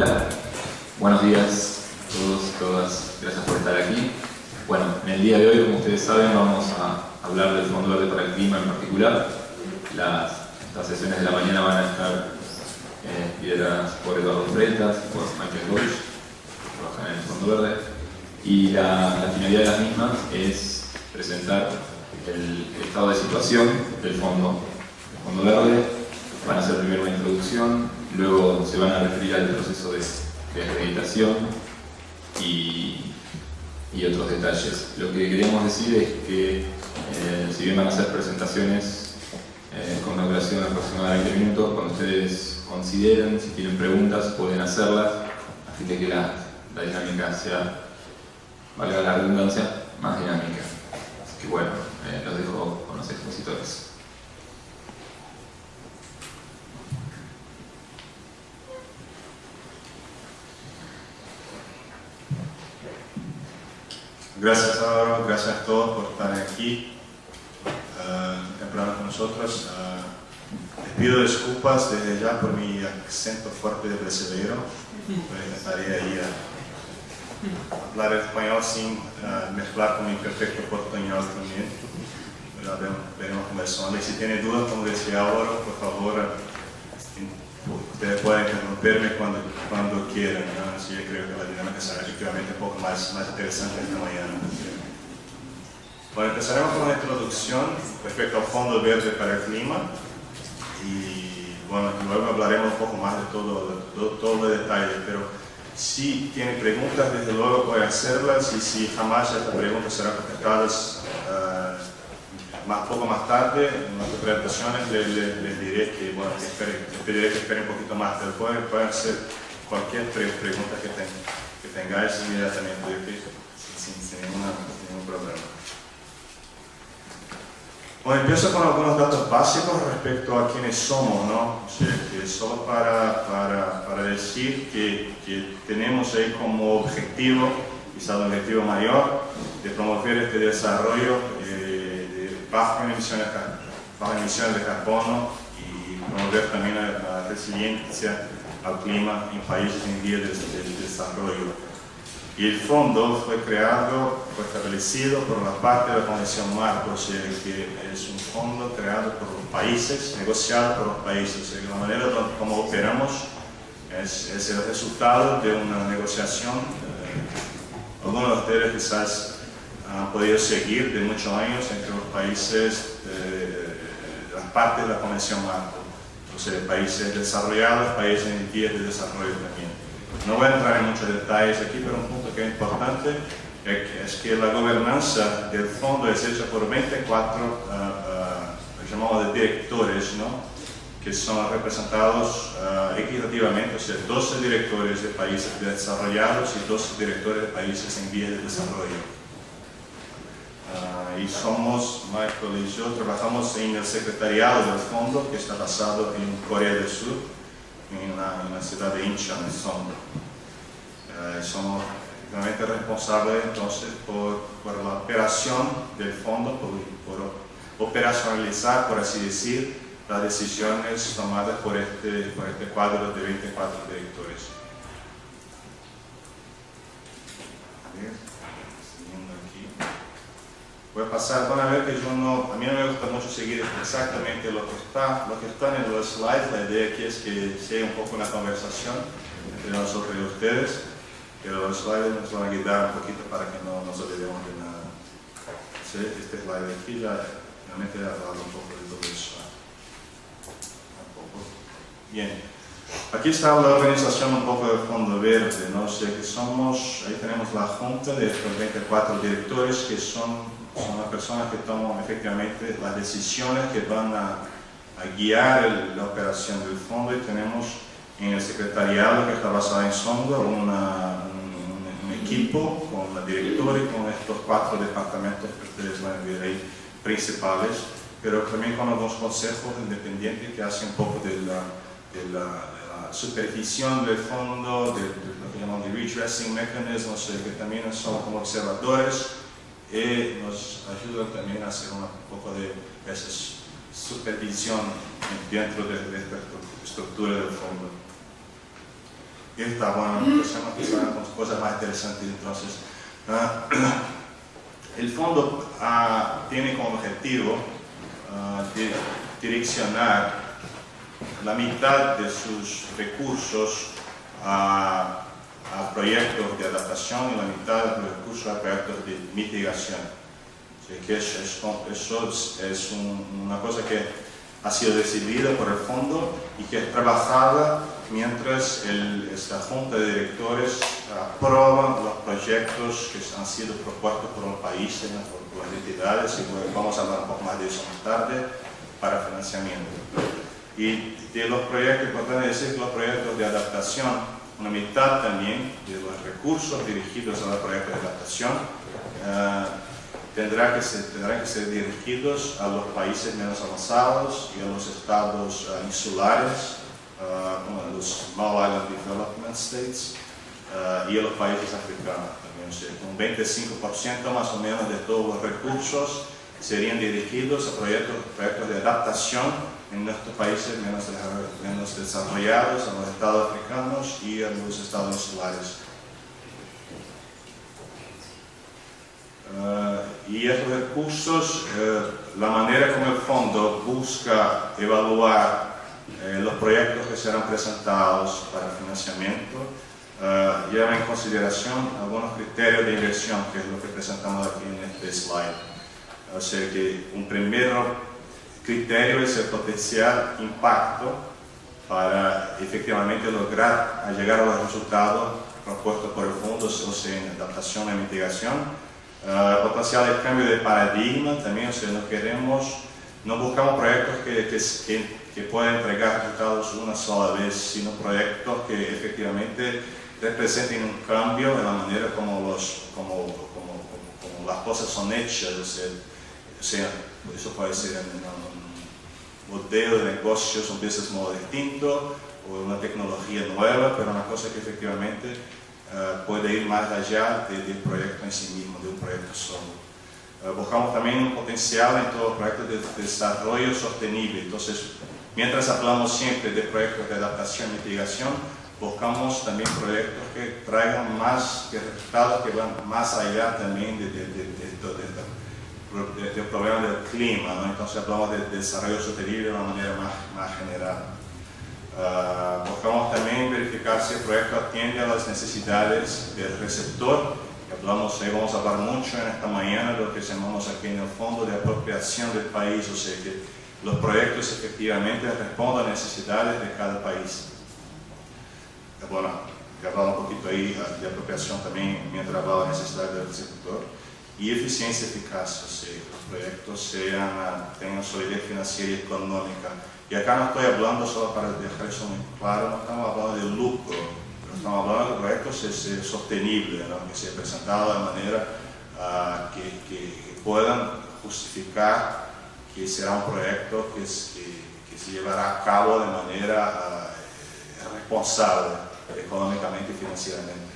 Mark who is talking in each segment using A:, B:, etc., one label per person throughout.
A: Hola, buenos días a todos, todas, gracias por estar aquí. Bueno, en el día de hoy, como ustedes saben, vamos a hablar del Fondo Verde para el Clima en particular. Las sesiones de la mañana van a estar lideradas por Eduardo Freitas y por Michael Goich, que trabajan en el Fondo Verde. Y la finalidad de las mismas es presentar el estado de situación del Fondo Verde. Van a hacer primero una introducción, luego se van a referir al proceso de acreditación y otros detalles. Lo que queríamos decir es que si bien van a hacer presentaciones con una duración aproximada de 20 minutos, cuando ustedes consideren, si tienen preguntas, pueden hacerlas, así que la dinámica sea, valga la redundancia, más dinámica. Así que bueno, los dejo con los expositores.
B: Gracias Álvaro, gracias a todos por estar aquí temprano con nosotros. Les pido disculpas desde ya por mi acento fuerte de brasileño. Intentaré ahí hablar español sin mezclar con mi perfecto portuñol también. Pero veremos cómo son. Y si tienen dudas, como decía Álvaro, por favor, ustedes pueden interrumpirme cuando quieran, ¿no? Así yo creo que la dinámica será efectivamente un poco más interesante esta mañana. Bueno, empezaremos con una introducción respecto al Fondo Verde para el Clima y bueno, luego hablaremos un poco más de todo el detalle, pero si tienen preguntas, desde luego pueden hacerlas y si jamás estas preguntas serán contestadas poco más tarde, en las presentaciones les diré que, bueno, les pediré que esperen un poquito más, pero pueden hacer cualquier pregunta que tengáis inmediatamente, sin ningún problema. Bueno, empiezo con algunos datos básicos respecto a quiénes somos, ¿no? O sea, que solo para decir que tenemos ahí como objetivo, quizá el objetivo mayor, de promover este desarrollo bajo emisiones de carbono y promover también la resiliencia al clima en países en vías de desarrollo. Y el fondo fue establecido por la parte de la Convención Marco, o sea que es un fondo creado por los países, negociado por los países, o sea que la manera como operamos es el resultado de una negociación. Algunos de ustedes quizás han podido seguir de muchos años entre los países, las partes de la Convención Marco, o sea, países desarrollados, países en vías de desarrollo también. No voy a entrar en muchos detalles aquí, pero un punto que es importante es que la gobernanza del fondo es hecha por 24 llamamos de directores, ¿no? Que son representados equitativamente, o sea, 12 directores de países desarrollados y 12 directores de países en vías de desarrollo. Y somos, Michael y yo, trabajamos en el secretariado del fondo que está basado en Corea del Sur, en la ciudad de Incheon, en Seoul. Somos realmente responsables entonces por la operación del fondo, por operacionalizar, por así decir, las decisiones tomadas por este cuadro de 24 directores. Voy a pasar, van a ver que a mí no me gusta mucho seguir exactamente lo que está en los slides. La idea aquí es que sea un poco una conversación entre nosotros y ustedes, pero los slides nos van a guiar un poquito para que no nos olvidemos de nada. ¿Sí? Este slide de aquí ya realmente he hablado un poco de todo eso. Bien. Aquí está la organización un poco del Fondo Verde, ¿no? O sea que ahí tenemos la junta de estos 24 directores que son las personas que toman efectivamente las decisiones que van a guiar la operación del fondo, y tenemos en el secretariado que está basado en Sonda un equipo con la directora y con estos 4 departamentos que ustedes van a ver ahí principales, pero también con algunos consejos independientes que hacen un poco de la supervisión del fondo, de lo que llamamos de redressing mechanism, o sea que también son como observadores y nos ayudan también a hacer un poco de esa supervisión dentro de esta estructura del fondo. Está bueno, empezamos a empezar con cosas más interesantes. Entonces, el fondo tiene como objetivo direccionar la mitad de sus recursos a proyectos de adaptación y la mitad de los recursos a proyectos de mitigación. O sea, que eso es una cosa que ha sido decidida por el fondo y que es trabajada mientras esta junta de directores aprueba los proyectos que han sido propuestos por los países, por las entidades, y vamos a hablar un poco más de eso más tarde, para financiamiento. Y de los proyectos, importante decir que los proyectos de adaptación, una mitad también de los recursos dirigidos a los proyectos de adaptación tendrán que ser dirigidos a los países menos avanzados y a los estados insulares, como los Small Island Development States, y a los países africanos también. O sea, un 25% más o menos de todos los recursos serían dirigidos a proyectos de adaptación en nuestros países menos desarrollados, a los estados africanos y a los estados insulares. Y estos recursos, la manera como el fondo busca evaluar los proyectos que serán presentados para financiamiento, lleva en consideración algunos criterios de inversión, que es lo que presentamos aquí en este slide. O sea que un primer criterio es el potencial impacto para efectivamente lograr llegar a los resultados propuestos por el fondo, o sea, en adaptación y mitigación. Potencial de cambio de paradigma también, o sea, no buscamos proyectos que puedan entregar resultados una sola vez, sino proyectos que efectivamente representen un cambio en la manera como las cosas son hechas. O sea, eso puede ser un modelo de negocios, un business model distinto, o una tecnología nueva, pero una cosa que efectivamente puede ir más allá del proyecto en sí mismo, de un proyecto solo. Buscamos también un potencial en todos los proyectos de desarrollo sostenible. Entonces, mientras hablamos siempre de proyectos de adaptación y mitigación, buscamos también proyectos que traigan más resultados que van más allá también del problema del clima, ¿no? Entonces hablamos de desarrollo sostenible de una manera más general. Buscamos también verificar si el proyecto atiende a las necesidades del receptor. Vamos a hablar mucho en esta mañana de lo que llamamos aquí en el fondo de apropiación del país, o sea que los proyectos efectivamente respondan a necesidades de cada país. Bueno, he hablado un poquito ahí de apropiación también mientras hablaba de necesidades del receptor. Y eficiencia eficaz, o sea, que los proyectos tengan solidez financiera y económica. Y acá no estoy hablando, solo para dejar eso muy claro, no estamos hablando de lucro, pero estamos hablando de proyectos sostenibles, ¿no? Que sean presentados de manera que puedan justificar que será un proyecto que se llevará a cabo de manera responsable económicamente y financieramente.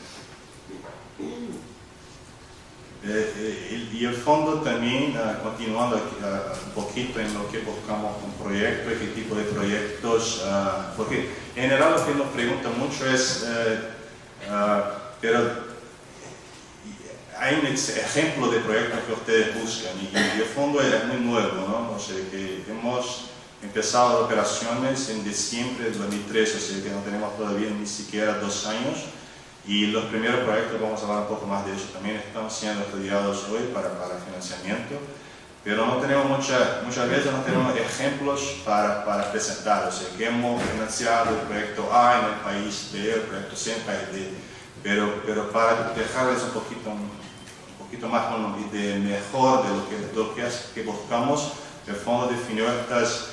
B: Y el fondo también, continuando un poquito en lo que buscamos con proyectos y qué tipo de proyectos, porque en general lo que nos preguntan mucho es, pero hay un ejemplo de proyectos que ustedes buscan y el fondo es muy nuevo, ¿no? O sea que hemos empezado operaciones en diciembre de 2013, o sea que no tenemos todavía ni siquiera 2 años. Y los primeros proyectos, vamos a hablar un poco más de eso, también están siendo estudiados hoy para financiamiento, pero no tenemos muchas veces no tenemos ejemplos para presentar. O sea, que hemos financiado el proyecto A en el país B, el proyecto C en el país D, pero para dejarles un poquito más una idea mejor de lo que buscamos, el fondo definió estas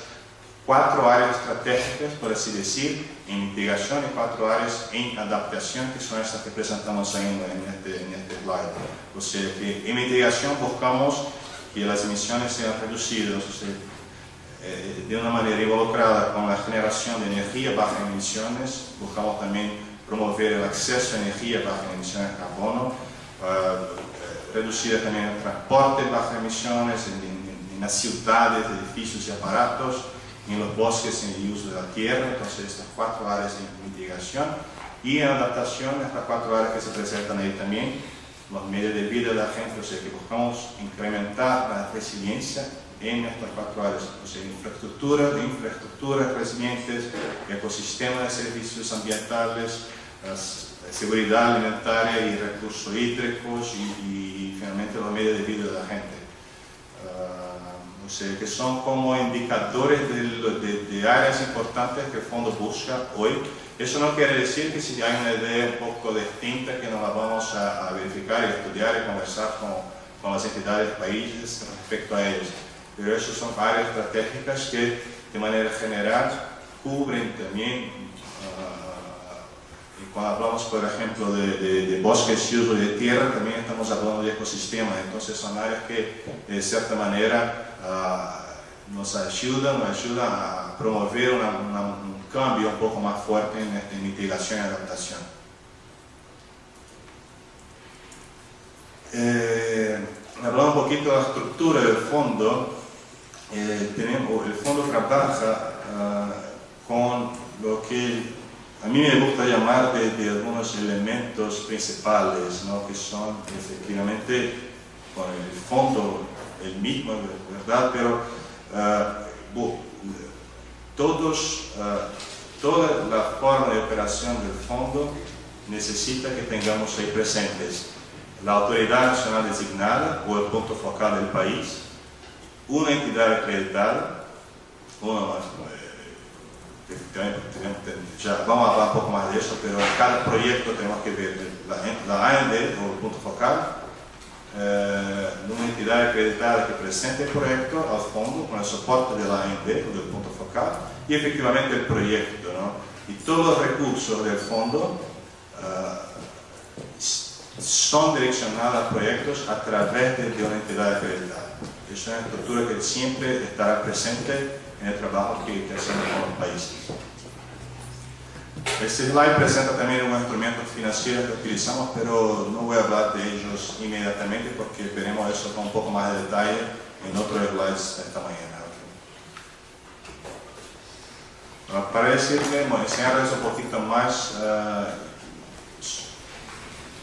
B: 4 áreas estratégicas, por así decir, en mitigación y 4 áreas en adaptación, que son estas que presentamos ahí en este slide. O sea que en mitigación buscamos que las emisiones sean reducidas, o sea, de una manera involucrada con la generación de energía baja en emisiones. Buscamos también promover el acceso a energía baja en emisiones de carbono, reducir también el transporte baja emisiones en las ciudades, edificios y aparatos, en los bosques, en el uso de la tierra. Entonces estas 4 áreas de mitigación. Y en adaptación, estas 4 áreas que se presentan ahí también, los medios de vida de la gente, o sea que buscamos incrementar la resiliencia en estas 4 áreas, o sea, infraestructuras resilientes, ecosistema de servicios ambientales, seguridad alimentaria y recursos hídricos y finalmente los medios de vida de la gente. O sea, que son como indicadores de áreas importantes que el fondo busca hoy. Eso no quiere decir que si hay una idea un poco distinta que no la vamos a verificar y estudiar y conversar con las entidades países respecto a ellos. Pero esas son áreas estratégicas que de manera general cubren también, y cuando hablamos por ejemplo de bosques y uso de tierra, también estamos hablando de ecosistemas. Entonces son áreas que de cierta manera nos ayudan a promover un cambio un poco más fuerte en mitigación y adaptación. Hablando un poquito de la estructura del fondo, el fondo trabaja con lo que a mí me gusta llamar de algunos elementos principales, ¿no? Que son efectivamente con el fondo el mismo, ¿verdad? Pero toda la forma de operación del fondo necesita que tengamos ahí presentes la autoridad nacional designada o el punto focal del país, una entidad acreditada, ya vamos a hablar un poco más de eso, pero en cada proyecto tenemos que ver la AND o el punto focal, una entidad acreditada que presente el proyecto al fondo con el soporte de la AND o del punto focal y efectivamente el proyecto, ¿no? Y todos los recursos del fondo son direccionados a proyectos a través de una entidad acreditada. Es una estructura que siempre estará presente en el trabajo que hacemos con los países. Este slide presenta también unos instrumentos financieros que utilizamos, pero no voy a hablar de ellos inmediatamente porque veremos eso con un poco más de detalle en otros slides esta mañana. Para decirles, enseñarles un poquito más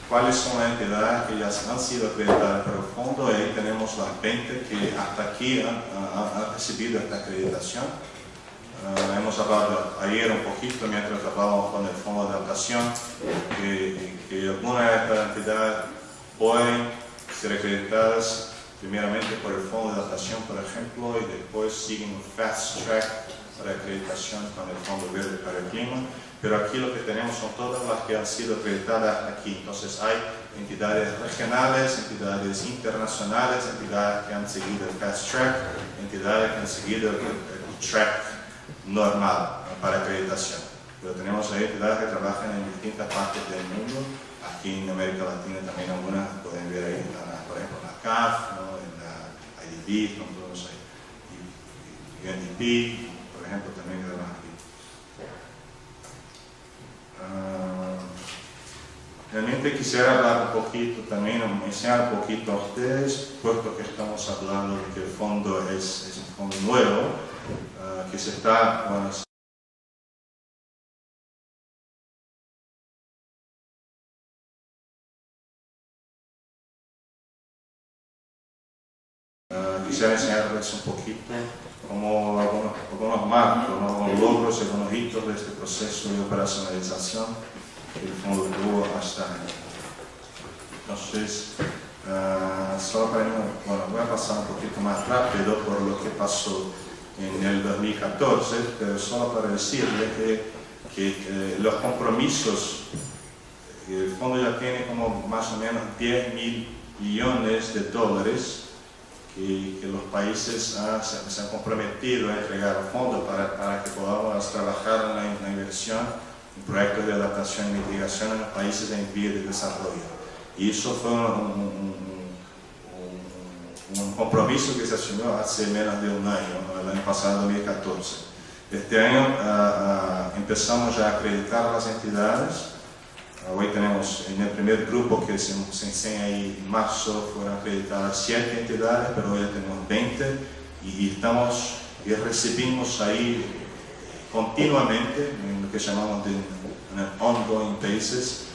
B: cuáles son las entidades que ya han sido acreditadas por el fondo. Ahí tenemos las 20 que hasta aquí han recibido esta acreditación. Hemos hablado ayer un poquito mientras hablábamos con el Fondo de Adaptación que algunas de estas entidades pueden ser acreditadas primeramente por el Fondo de Adaptación, por ejemplo, y después siguen un fast track para acreditación con el Fondo Verde para el Clima. Pero aquí lo que tenemos son todas las que han sido acreditadas aquí. Entonces hay entidades regionales, entidades internacionales, entidades que han seguido el fast track, entidades que han seguido el track normal para acreditación. Pero tenemos ahí entidades que trabajan en distintas partes del mundo. Aquí en América Latina también algunas pueden ver ahí, por ejemplo, en la CAF, ¿no? En la IDB, con todos ahí. Y UNDP, por ejemplo, también aquí. Realmente quisiera hablar un poquito también, enseñar un poquito a ustedes, puesto que estamos hablando de que el fondo es un fondo nuevo, que se está, quisiera enseñarles un poquito como algunos marcos, ¿no? Algunos logros y algunos hitos de este proceso de operacionalización que el fondo tuvo hasta ahora. Entonces, solo para voy a pasar un poquito más rápido por lo que pasó en el 2014, pero solo para decirle que los compromisos, el fondo ya tiene como más o menos 10.000 millones de dólares que los países se han comprometido a entregar al fondo para que podamos trabajar en la inversión en proyectos de adaptación y mitigación en los países en vías de desarrollo. Y eso fue un compromiso que se asumió hace menos de un año, ¿no? El año pasado, 2014. Este año empezamos ya a acreditar a las entidades. Hoy tenemos en el primer grupo que se enseña ahí en marzo, fueron acreditadas 7 entidades, pero hoy ya tenemos 20 y recibimos ahí continuamente, en lo que llamamos de un ongoing basis,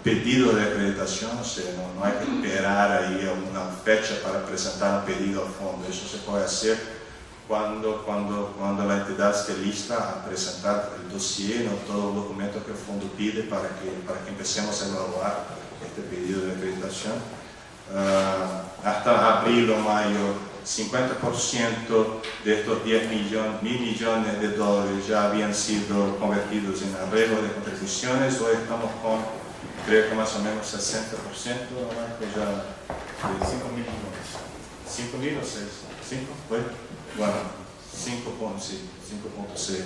B: pedido de acreditación, o sea, no hay que esperar ahí a una fecha para presentar un pedido al fondo. Eso se puede hacer cuando la entidad esté lista a presentar el dossier, ¿no? Todos los documentos que el fondo pide para que empecemos a evaluar este pedido de acreditación. Hasta abril o mayo, 50% de estos 10.000 millones de dólares ya habían sido convertidos en arreglos de contribuciones. Hoy estamos con, creo que más o menos 60%, Marco, ya de 5.000 millones. ¿5.000 o 6? ¿5? Bueno, 5.6.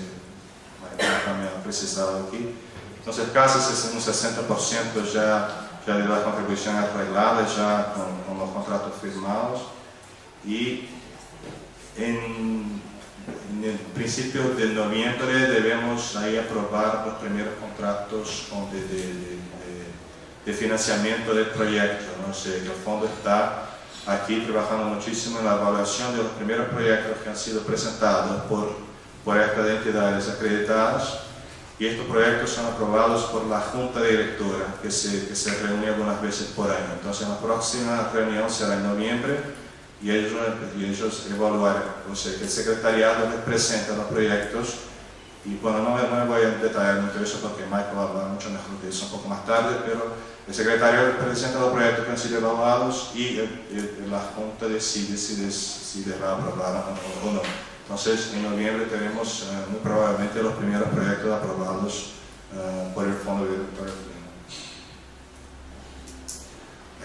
B: También precisado aquí. Entonces, casi un 60% ya de la contribución arreglada, ya con los contratos firmados. Y en el principio de noviembre debemos ahí aprobar los primeros contratos de financiamiento del proyecto, ¿no? O sea, que el fondo está aquí trabajando muchísimo en la evaluación de los primeros proyectos que han sido presentados por estas entidades acreditadas, y estos proyectos son aprobados por la junta directora que se reúne algunas veces por año. Entonces la próxima reunión será en noviembre y ellos evaluarán, o sea que el secretariado les presenta los proyectos, y bueno, no me voy a detallar mucho eso porque Michael va a hablar mucho mejor de eso un poco más tarde, pero el secretario presenta los proyectos que han sido evaluados y la junta decide si va a aprobar o no. Entonces, en noviembre tenemos muy probablemente los primeros proyectos aprobados por el Fondo Director.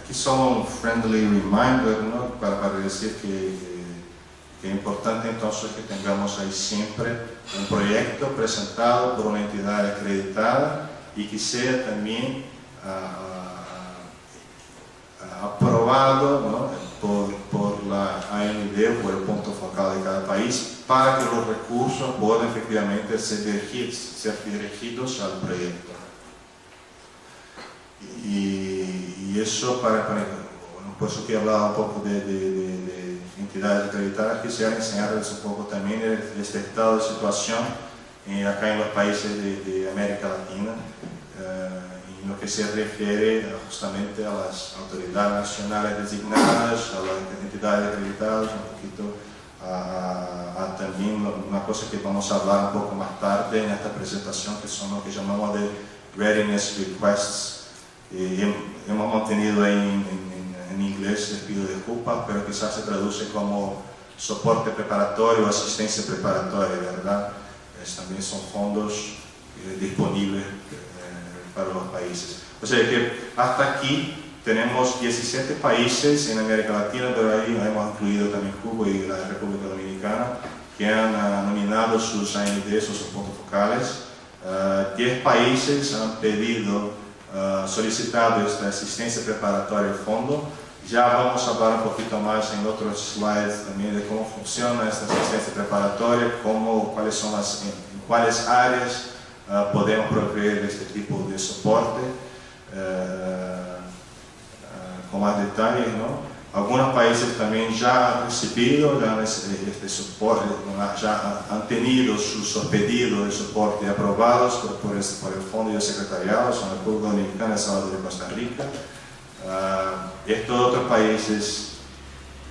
B: Aquí solo un friendly reminder, ¿no? para decir que es importante entonces que tengamos ahí siempre un proyecto presentado por una entidad acreditada y que sea también aprobado, ¿no? por la AND, por el punto focal de cada país, para que los recursos puedan efectivamente ser dirigidos al proyecto. Y eso por eso que he hablado un poco de entidades acreditadas, quisiera enseñarles un poco también este estado de situación acá en los países de América Latina, en lo que se refiere justamente a las autoridades nacionales designadas, a las entidades acreditadas, un poquito a también una cosa que vamos a hablar un poco más tarde en esta presentación, que son lo que llamamos de Readiness Requests. Hemos mantenido ahí en inglés, les pido disculpas, pero quizás se traduce como soporte preparatorio o asistencia preparatoria, ¿verdad? También son fondos disponibles para los países. O sea que hasta aquí tenemos 17 países en América Latina, pero ahí hemos incluido también Cuba y la República Dominicana, que han nominado sus ANDs o sus puntos focales. 10 países han solicitado esta asistencia preparatoria al fondo. Ya vamos a hablar un poquito más en otros slides también de cómo funciona esta asistencia preparatoria, en cuáles áreas podemos proveer este tipo de soporte con más detalles, ¿no? Algunos países también ya han recibido este soporte, ya han tenido sus pedidos de soporte aprobados por el Fondo y el Secretariado, son República Dominicana, El Salvador y Costa Rica. Estos otros países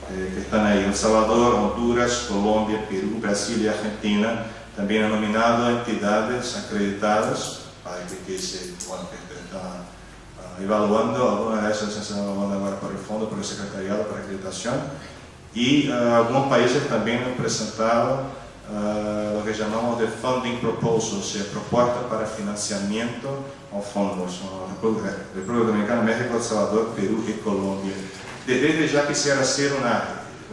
B: que están ahí, El Salvador, Honduras, Colombia, Perú, Brasil y Argentina, también han nominado entidades acreditadas para que están evaluando, algunas de esas se están evaluando ahora por el Fondo, por el Secretariado para Acreditación, y algunos países también han presentado lo que llamamos de funding proposals, o sea, propuestas para financiamiento con fondos, República Dominicana, México, El Salvador, Perú y Colombia. Desde ya quisiera hacer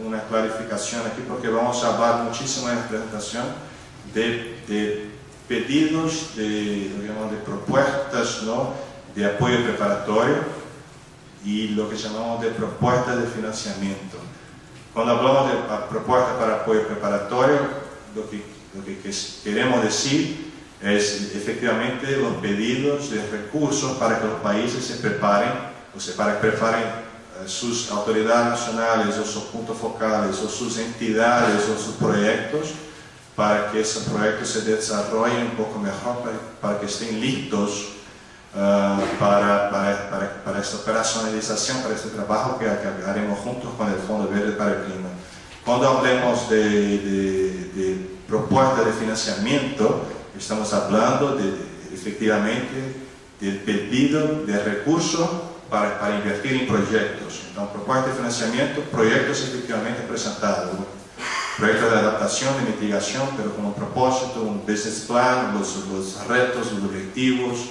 B: una clarificación aquí, porque vamos a hablar muchísimo en la presentación de pedidos, de propuestas, ¿no? De apoyo preparatorio y lo que llamamos de propuestas de financiamiento. Cuando hablamos de propuestas para apoyo preparatorio, lo que queremos decir es efectivamente los pedidos de recursos para que los países se preparen, o sea, para que preparen sus autoridades nacionales o sus puntos focales o sus entidades o sus proyectos para que esos proyectos se desarrollen un poco mejor, para que estén listos para esta operacionalización, para este trabajo que haremos juntos con el Fondo Verde para el Clima. Cuando hablemos de propuestas de financiamiento, estamos hablando efectivamente del pedido de recursos para invertir en proyectos. Entonces, propuestas de financiamiento, proyectos efectivamente presentados. Proyectos de adaptación, de mitigación, pero con un propósito, un business plan, los retos, los objetivos,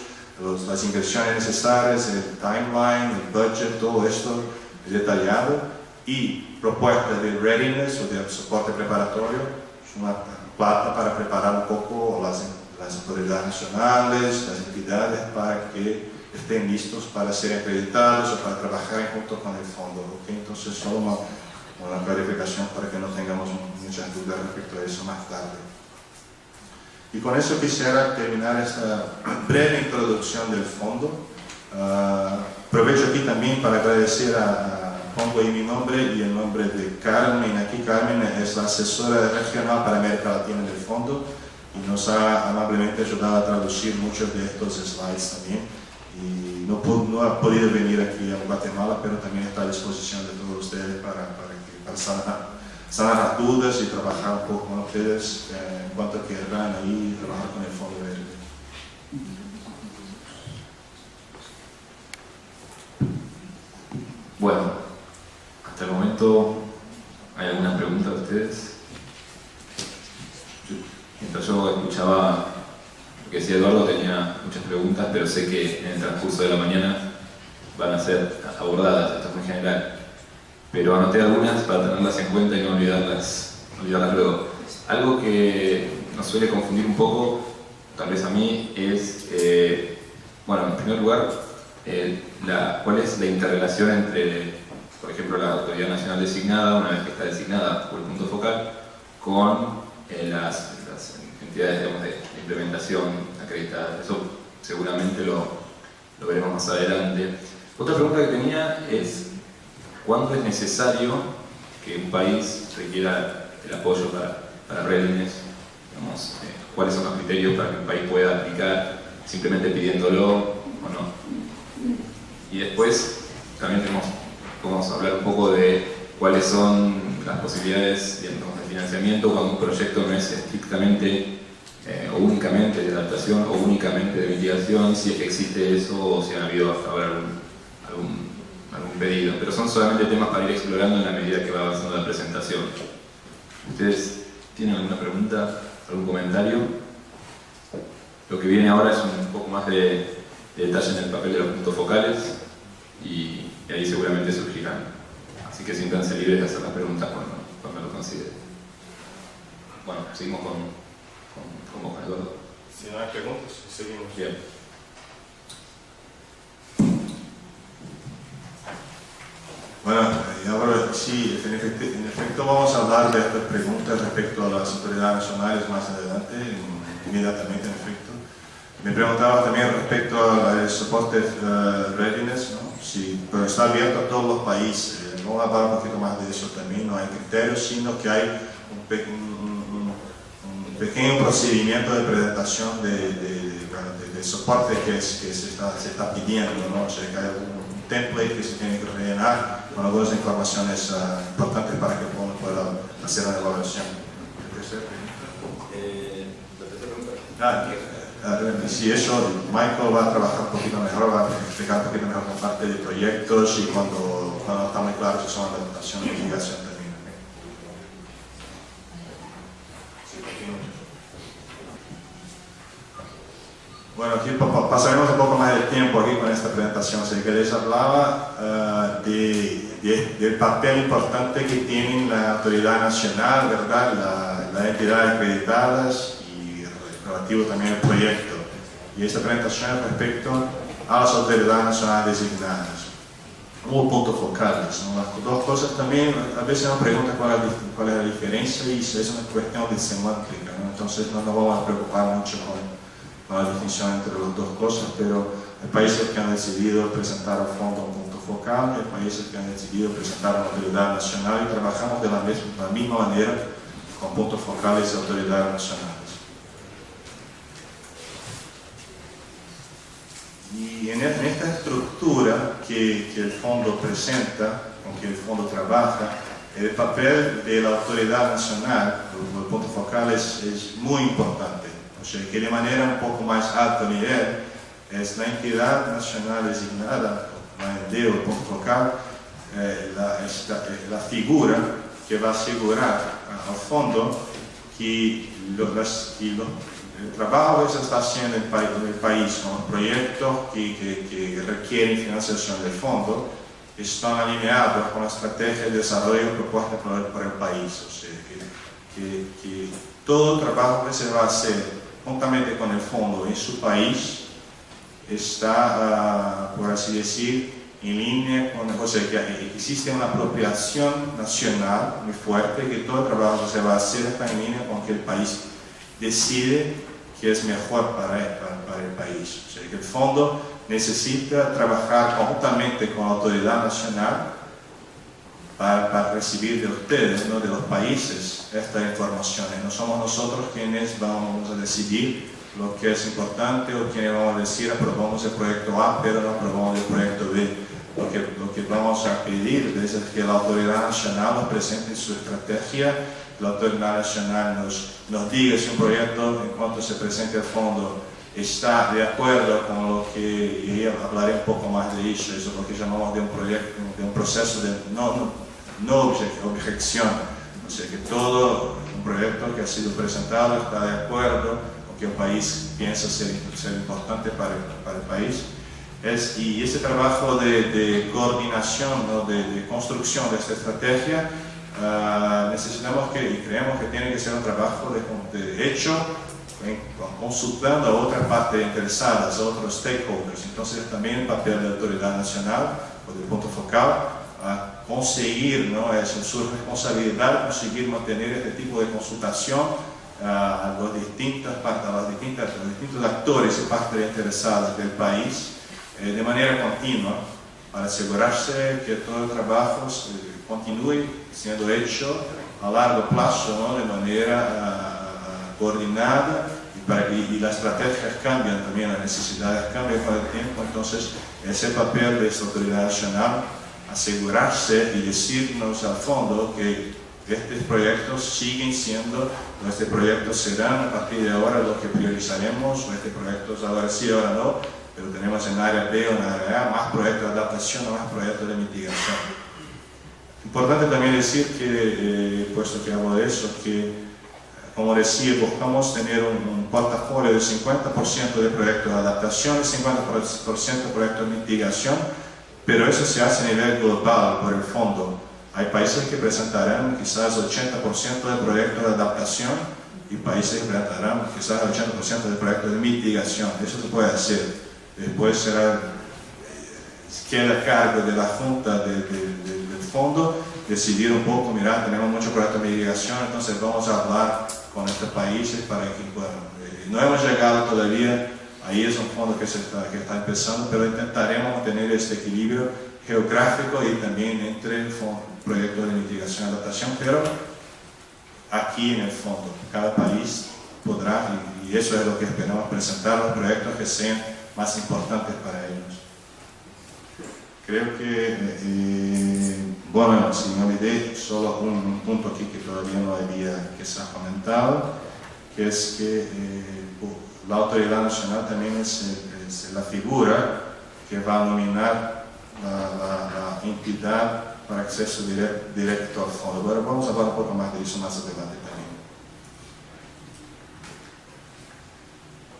B: las inversiones necesarias, el timeline, el budget, todo esto detallado, y propuestas de readiness o de soporte preparatorio, una plata para preparar un poco las autoridades nacionales, las entidades, para que estén listos para ser acreditados o para trabajar junto con el fondo. ¿Okay? Entonces, solo una clarificación para que no tengamos muchas dudas respecto a eso más tarde. Y con eso quisiera terminar esta breve introducción del fondo. Aprovecho aquí también para agradecer pongo ahí mi nombre y el nombre de Carmen. Aquí Carmen es la asesora regional para América Latina del fondo y nos ha amablemente ayudado a traducir muchos de estos slides también. Y no ha podido venir aquí a Guatemala, pero también está a disposición de todos ustedes para sanar las dudas y trabajar un poco con ustedes en cuanto quieran ahí trabajar con el Fondo Verde.
A: Bueno, hasta el momento, ¿hay alguna pregunta de ustedes? Mientras yo escuchaba lo que decía Eduardo, tenía muchas preguntas, pero sé que en el transcurso de la mañana van a ser abordadas, esto es muy general. Pero anoté algunas para tenerlas en cuenta y no olvidarlas luego. Algo que nos suele confundir un poco, tal vez a mí, es, bueno, en primer lugar, cuál es la interrelación entre, por ejemplo, la autoridad nacional designada, una vez que está designada por el punto focal, con las entidades, digamos, de implementación acreditadas. Eso seguramente lo veremos más adelante. Otra pregunta que tenía es, ¿cuándo es necesario que un país requiera el apoyo para readiness? Digamos, ¿cuáles son los criterios para que un país pueda aplicar simplemente pidiéndolo o no? Y después también podemos hablar un poco de cuáles son las posibilidades de financiamiento cuando un proyecto no es estrictamente o únicamente de adaptación o únicamente de mitigación, si es que existe eso o si han habido hasta ahora algún pedido, pero son solamente temas para ir explorando en la medida que va avanzando la presentación. ¿Ustedes tienen alguna pregunta, algún comentario? Lo que viene ahora es un poco más de detalle en el papel de los puntos focales y ahí seguramente surgirán. Así que siéntanse libres de hacer las preguntas cuando lo consideren. Bueno, seguimos con Eduardo.
B: Si no hay preguntas, seguimos.
A: Bien.
B: Bueno, y ahora sí, en efecto vamos a hablar de estas preguntas respecto a las autoridades nacionales más adelante, inmediatamente en efecto. Me preguntaba también respecto al soporte readiness, ¿no? Pero está abierto a todos los países. Vamos a hablar un poquito más de eso también. No hay criterios, sino que hay un pequeño procedimiento de presentación de soporte que se está pidiendo, ¿no? O sea, que hay un template que se tiene que rellenar con algunas informaciones importantes para que uno pueda hacer una evaluación. Sí, eso Michael va a trabajar un poquito mejor, va a explicar un poquito mejor con parte de proyectos y cuando está muy claro si son adaptación y mitigación también. Bueno, aquí pasaremos un poco más de tiempo aquí con esta presentación. Si les hablaba del papel importante que tienen la autoridad nacional, ¿verdad? Las entidades acreditadas y relativo también al proyecto. Y esta presentación es respecto a las autoridades nacionales designadas o puntos focales, ¿no? Las dos cosas también, a veces nos preguntan cuál es la diferencia y eso es una cuestión de semántica, ¿no? Entonces no nos vamos a preocupar mucho con la distinción entre las dos cosas, pero hay países que han decidido presentar al fondo un punto focal, hay países que han decidido presentar a la autoridad nacional y trabajamos de la misma manera con puntos focales de autoridades nacionales. Y en esta estructura que el fondo presenta, con que el fondo trabaja, el papel de la autoridad nacional, los puntos focales, es muy importante. O sea, que de manera un poco más alto nivel, es la entidad nacional designada, la ENDE o el punto focal, la figura que va a asegurar al fondo que el trabajo que se está haciendo en el país con los proyectos que requieren financiación del fondo están alineados con la estrategia de desarrollo propuesta por el país. O sea, que todo el trabajo que se va a hacer juntamente con el fondo en su país está, por así decir, en línea con, o sea, que existe una apropiación nacional muy fuerte, que todo el trabajo que se va a hacer está en línea con que el país decide que es mejor para el país. O sea, que el fondo necesita trabajar conjuntamente con la autoridad nacional para recibir de ustedes, ¿no?, de los países, estas informaciones. No somos nosotros quienes vamos a decidir lo que es importante o quienes vamos a decir aprobamos el proyecto A pero no aprobamos el proyecto B. Lo que vamos a pedir es que la autoridad nacional nos presente su estrategia, la autoridad nacional nos diga si un proyecto, en cuanto se presente al fondo, está de acuerdo con lo que, y hablaré un poco más de eso, es lo que llamamos de un proyecto, de un proceso de no objeción. O sea, que todo un proyecto que ha sido presentado está de acuerdo con que el país piensa ser importante para el país. Y ese trabajo de coordinación, ¿no?, de construcción de esta estrategia, necesitamos y creemos que tiene que ser un trabajo de hecho consultando a otra parte interesadas, a otros stakeholders. Entonces también el papel de la autoridad nacional o del punto focal a conseguir, ¿no?, es su responsabilidad conseguir mantener este tipo de consultación a los distintos actores y partes interesadas del país de manera continua, para asegurarse que todo el trabajo continúe siendo hecho a largo plazo, ¿no?, de manera coordinada, y las estrategias cambian también, las necesidades cambian con el tiempo. Entonces es el papel de esta autoridad nacional asegurarse y decirnos al fondo que estos proyectos siguen siendo, estos proyectos serán a partir de ahora lo que priorizaremos, o estos proyectos ahora sí, ahora no, pero tenemos en área B o en área A más proyectos de adaptación o más proyectos de mitigación. Importante también decir que, puesto que hablo de eso, que, como decía, buscamos tener un portafolio de 50% de proyectos de adaptación y 50% de proyectos de mitigación, pero eso se hace a nivel global por el fondo. Hay países que presentarán quizás 80% de proyectos de adaptación y países que presentarán quizás 80% de proyectos de mitigación. Eso se puede hacer. Después queda a cargo de la Junta del fondo decidir un poco, mira, tenemos muchos proyectos de mitigación, entonces vamos a hablar con estos países para que, bueno, no hemos llegado todavía, ahí es un fondo que está empezando, pero intentaremos mantener este equilibrio geográfico y también entre el proyecto de mitigación y adaptación, pero aquí en el fondo, cada país podrá, y eso es lo que esperamos, presentar los proyectos que sean más importantes para ellos. Creo que, bueno, si me olvidé, solo un punto aquí que todavía no había que se ha comentado, que es que la autoridad nacional también es la figura que va a nominar la entidad para acceso directo al fondo. Bueno, vamos a hablar un poco más de eso más adelante también.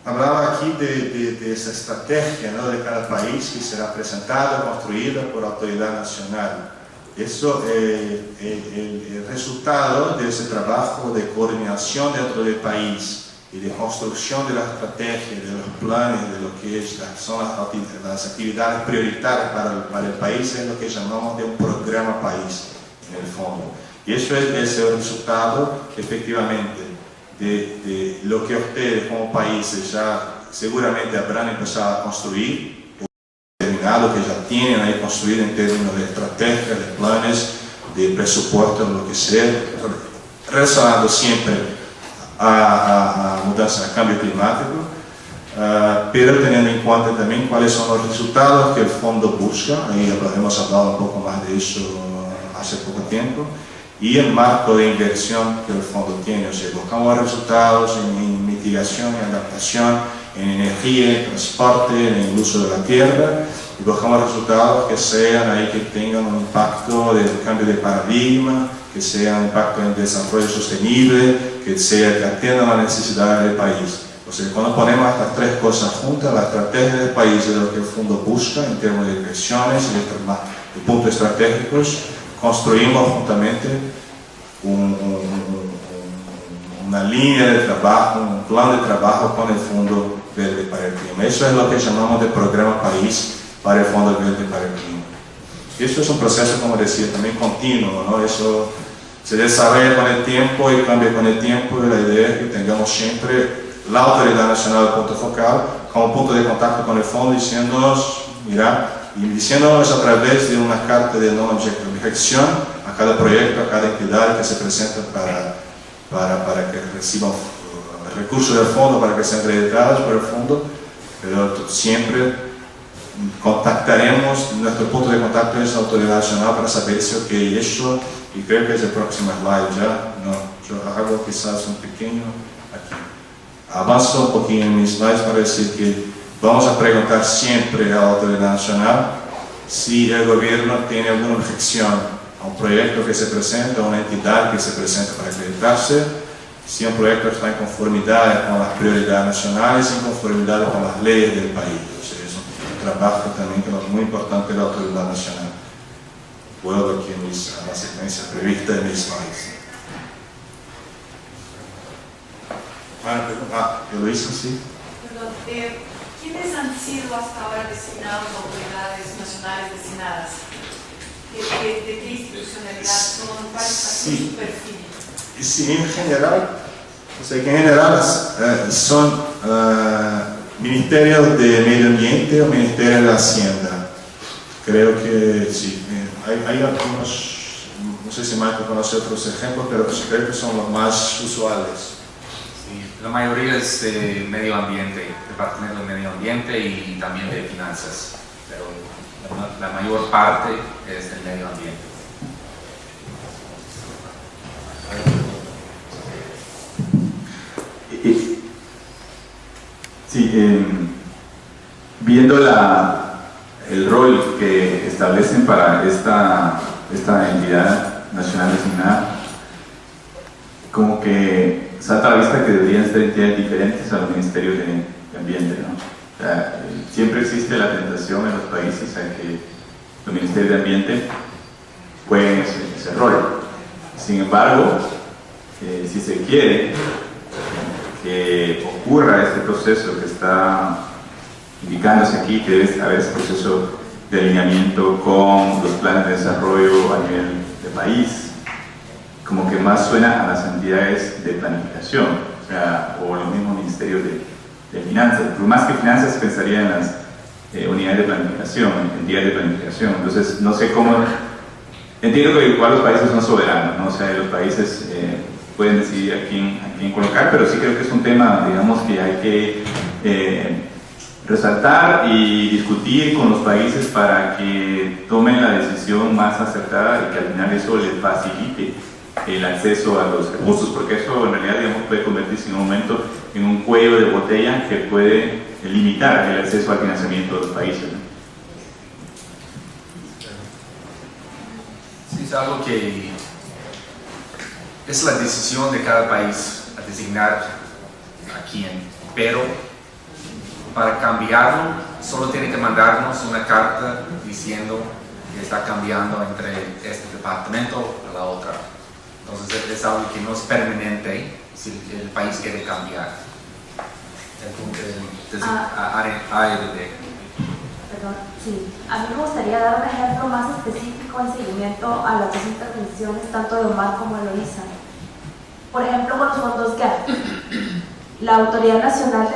B: Hablaba aquí de esa estrategia, ¿no?, de cada país que será presentada, construida por la autoridad nacional. Eso el resultado de ese trabajo de coordinación dentro del país y de construcción de la estrategia, de los planes, de lo que son las actividades prioritarias para el país, es lo que llamamos de un programa país en el fondo. Y eso es el resultado, efectivamente, de lo que ustedes como países ya seguramente habrán empezado a construir, o terminado, que ya tienen ahí construido en términos de estrategia, de planes, de presupuesto, lo que sea. relacionado siempre a mudanza, a cambio climático, pero teniendo en cuenta también cuáles son los resultados que el fondo busca, y hemos hablado un poco más de eso hace poco tiempo, y el marco de inversión que el fondo tiene, o sea, buscamos resultados en mitigación y adaptación, en energía, en transporte, en el uso de la tierra, y buscamos resultados que sean ahí, que tengan un impacto de cambio de paradigma, que sea un impacto en desarrollo sostenible, que atiendan las necesidades del país. O sea, cuando ponemos estas tres cosas juntas, la estrategia del país y lo que el fondo busca en términos de inversiones y de puntos estratégicos, construimos juntamente una línea de trabajo, un plan de trabajo con el Fondo Verde para el Clima. Eso es lo que llamamos de Programa País para el Fondo Verde para el Clima. Y esto es un proceso, como decía, también continuo, ¿no? Eso se desarrolla con el tiempo y cambia con el tiempo, y la idea es que tengamos siempre la Autoridad Nacional del Punto Focal como punto de contacto con el fondo, diciéndonos, mira, y diciéndonos a través de una carta de no objeción a cada proyecto, a cada entidad que se presenta para que reciban recursos del fondo, para que sean acreditados por el fondo, pero siempre contactaremos, nuestro punto de contacto es la Autoridad Nacional para saber si ok, eso, y creo que es el próximo slide ya, no, yo hago quizás un pequeño aquí. Avanzo un poquito en mis slides para decir que vamos a preguntar siempre a la Autoridad Nacional si el gobierno tiene alguna objeción a un proyecto que se presenta, a una entidad que se presenta para acreditarse, si un proyecto está en conformidad con las prioridades nacionales y en conformidad con las leyes del país. O sea, es un trabajo también que es muy importante de la Autoridad Nacional. Vuelvo aquí a la secuencia prevista en mis slides. Yo lo hice así.
C: Perdón, ¿quiénes han sido hasta ahora designados autoridades nacionales designadas? ¿De qué institucionalidad son? ¿Cuál es su perfil?
B: Sí, en general, o sea, que en general son ministerios de medio ambiente o ministerios de Hacienda. Creo que sí. Hay algunos, no sé si Michael conoce otros ejemplos, pero creo que son los más usuales.
D: La mayoría es de medio ambiente, departamento de medio ambiente y también de finanzas, pero la mayor parte es del medio ambiente.
E: Sí, viendo el rol que establecen para esta entidad nacional designada, como que salta a la vista que deberían ser entidades diferentes a los ministerios de ambiente, ¿no? O sea, siempre existe la tentación en los países a que los ministerios de ambiente jueguen ese rol. Sin embargo, si se quiere que ocurra este proceso que está indicándose aquí, que debe haber ese proceso de alineamiento con los planes de desarrollo a nivel de país, como que más suena a las entidades de planificación, o sea, o los mismos ministerios de finanzas. Pero más que finanzas pensaría en las unidades de planificación, entidades de planificación. Entonces, no sé cómo. Entiendo que igual los países son soberanos, ¿no? O sea, los países pueden decidir a quién colocar, pero sí creo que es un tema, digamos, que hay que resaltar y discutir con los países para que tomen la decisión más acertada y que al final eso les facilite el acceso a los recursos, porque eso en realidad, digamos, puede convertirse en un momento en un cuello de botella que puede limitar el acceso al financiamiento de los países, ¿no?
D: Sí, es algo que es la decisión de cada país a designar a quién, pero para cambiarlo solo tiene que mandarnos una carta diciendo que está cambiando entre este departamento a la otra. Entonces es algo que no es permanente si el país quiere cambiar.
F: Perdón, sí. A mí me gustaría dar un ejemplo más específico en seguimiento a las dos intervenciones, tanto de Omar como de Eloisa. Por ejemplo, con los fondos GAP. La Autoridad Nacional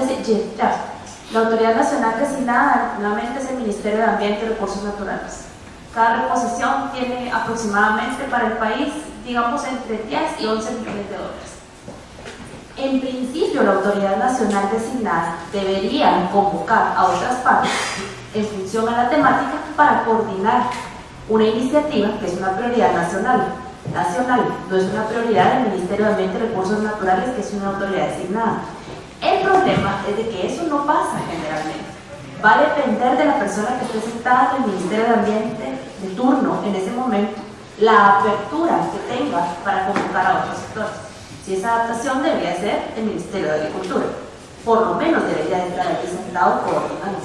F: designada nuevamente es el Ministerio de Ambiente y Recursos Naturales. Cada reposición tiene aproximadamente para el país digamos entre 10 y 11 millones de dólares. En principio, la autoridad nacional designada debería convocar a otras partes en función a la temática para coordinar una iniciativa que es una prioridad nacional, no es una prioridad del Ministerio de Ambiente y Recursos Naturales, que es una autoridad designada. El problema es de que eso no pasa generalmente. Va a depender de la persona que esté sentada en el Ministerio de Ambiente de turno en ese momento, la apertura que tenga para convocar a otros sectores. Si esa adaptación debería ser el Ministerio de Agricultura, por lo menos debería estar aquí sentado coordinando.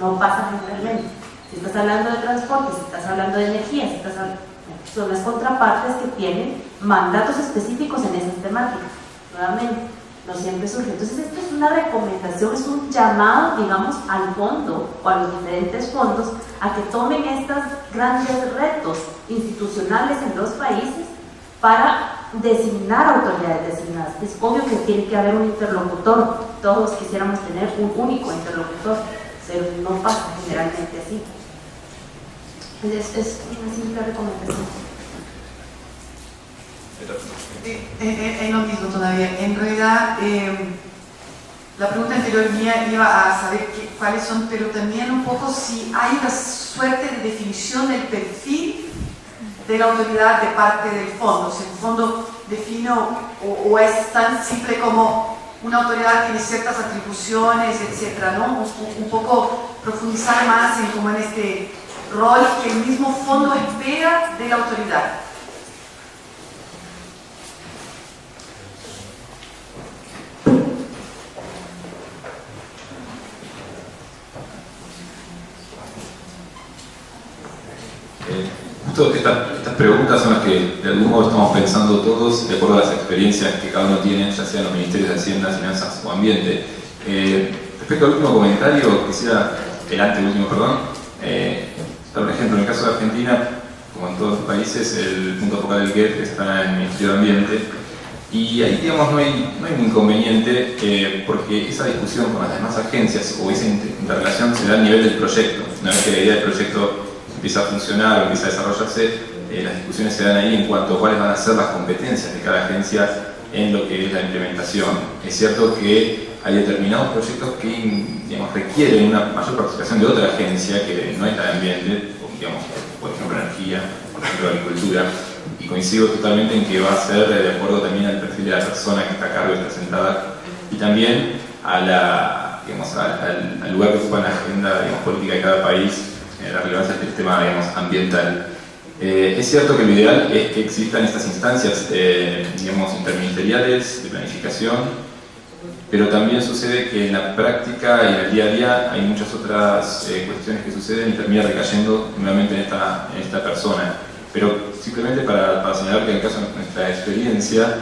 F: No pasa generalmente. Si estás hablando de transporte, si estás hablando de energía, si estás hablando, son las contrapartes que tienen mandatos específicos en esas temáticas. Nuevamente, no siempre surge. Entonces, esto es una recomendación, es un llamado, digamos, al fondo o a los diferentes fondos a que tomen estos grandes retos institucionales en los países para designar autoridades designadas. Es obvio que tiene que haber un interlocutor. Todos quisiéramos tener un único interlocutor, pero no pasa generalmente así. Es una simple recomendación.
C: En lo mismo todavía. En realidad, la pregunta anterior mía iba a saber cuáles son, pero también un poco si hay una suerte de definición del perfil de la autoridad de parte del fondo. Si el fondo define o es tan simple como una autoridad tiene ciertas atribuciones, etcétera, ¿no? Un poco profundizar más en como en este rol que el mismo fondo espera de la autoridad.
A: Justo estas preguntas son las que de algún modo estamos pensando todos de acuerdo a las experiencias que cada uno tiene, ya sea en los ministerios de Hacienda, Finanzas o Ambiente. Respecto al último comentario, quisiera, el anteúltimo, perdón, por ejemplo, en el caso de Argentina, como en todos los países, el punto focal del GET está en el Ministerio de Ambiente, y ahí, digamos, no hay un inconveniente porque esa discusión con las demás agencias o esa interrelación se da a nivel del proyecto. Una vez que la idea del proyecto empieza a funcionar o empieza a desarrollarse, las discusiones se dan ahí en cuanto a cuáles van a ser las competencias de cada agencia en lo que es la implementación. Es cierto que hay determinados proyectos que, digamos, requieren una mayor participación de otra agencia que no es la de ambiente, digamos, por ejemplo energía, por ejemplo agricultura, y coincido totalmente en que va a ser de acuerdo también al perfil de la persona que está a cargo y está sentada, y también a al lugar que ocupa en la agenda, digamos, política de cada país, la relevancia del tema, digamos, ambiental. Es cierto que lo ideal es que existan estas instancias, digamos, interministeriales de planificación, pero también sucede que en la práctica y en el día a día hay muchas otras cuestiones que suceden y termina recayendo nuevamente en esta persona. Pero simplemente para señalar que en el caso de nuestra experiencia,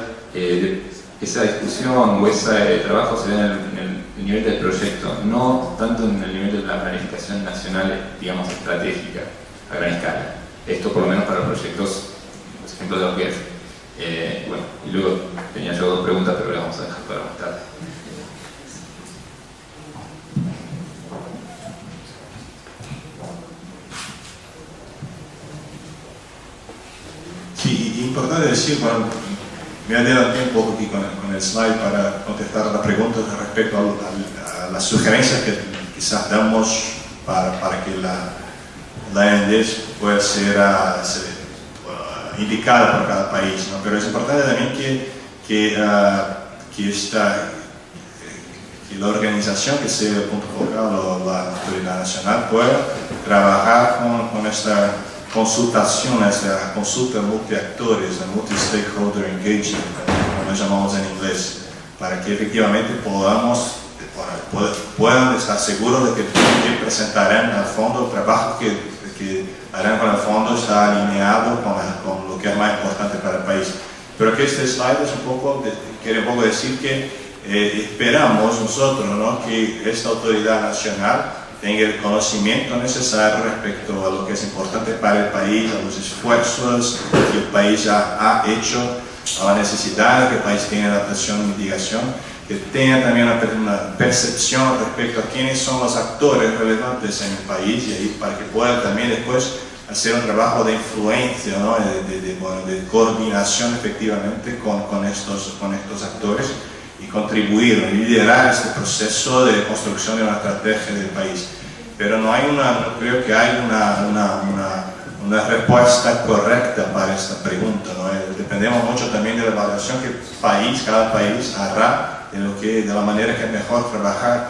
A: esa discusión o ese trabajo se da en el nivel del proyecto, no tanto en el nivel de la planificación nacional, digamos, estratégica, a gran escala. Esto por lo menos para proyectos, por ejemplo, de lo que es. Bueno, y luego tenía yo dos preguntas, pero las vamos a dejar para más tarde.
B: Sí, importante decir, bueno, me adelanté un poco aquí con el slide para contestar a la pregunta respecto a las sugerencias que quizás damos para que la ANDES pueda ser indicada por cada país, ¿no? Pero es importante también que la organización que sea el punto focal o la autoridad nacional pueda trabajar con esta consultación, esta consulta multiactores, multi-stakeholder engagement, como lo llamamos en inglés, para que efectivamente puedan estar seguros de que presentarán al fondo el trabajo que harán con el fondo está alineado con lo que es más importante para el país. Pero que este slide quiere un poco decir que esperamos nosotros, ¿no?, que esta autoridad nacional tenga el conocimiento necesario respecto a lo que es importante para el país, a los esfuerzos que el país ya ha hecho, a la necesidad que el país tiene de adaptación y mitigación, que tenga también una percepción respecto a quiénes son los actores relevantes en el país y ahí para que pueda también después hacer un trabajo de influencia, ¿no? de coordinación efectivamente con estos actores y contribuir, liderar este proceso de construcción de una estrategia del país. Pero no creo que hay una respuesta correcta para esta pregunta, ¿no? Dependemos mucho también de la evaluación que cada país hará de la manera que es mejor trabajar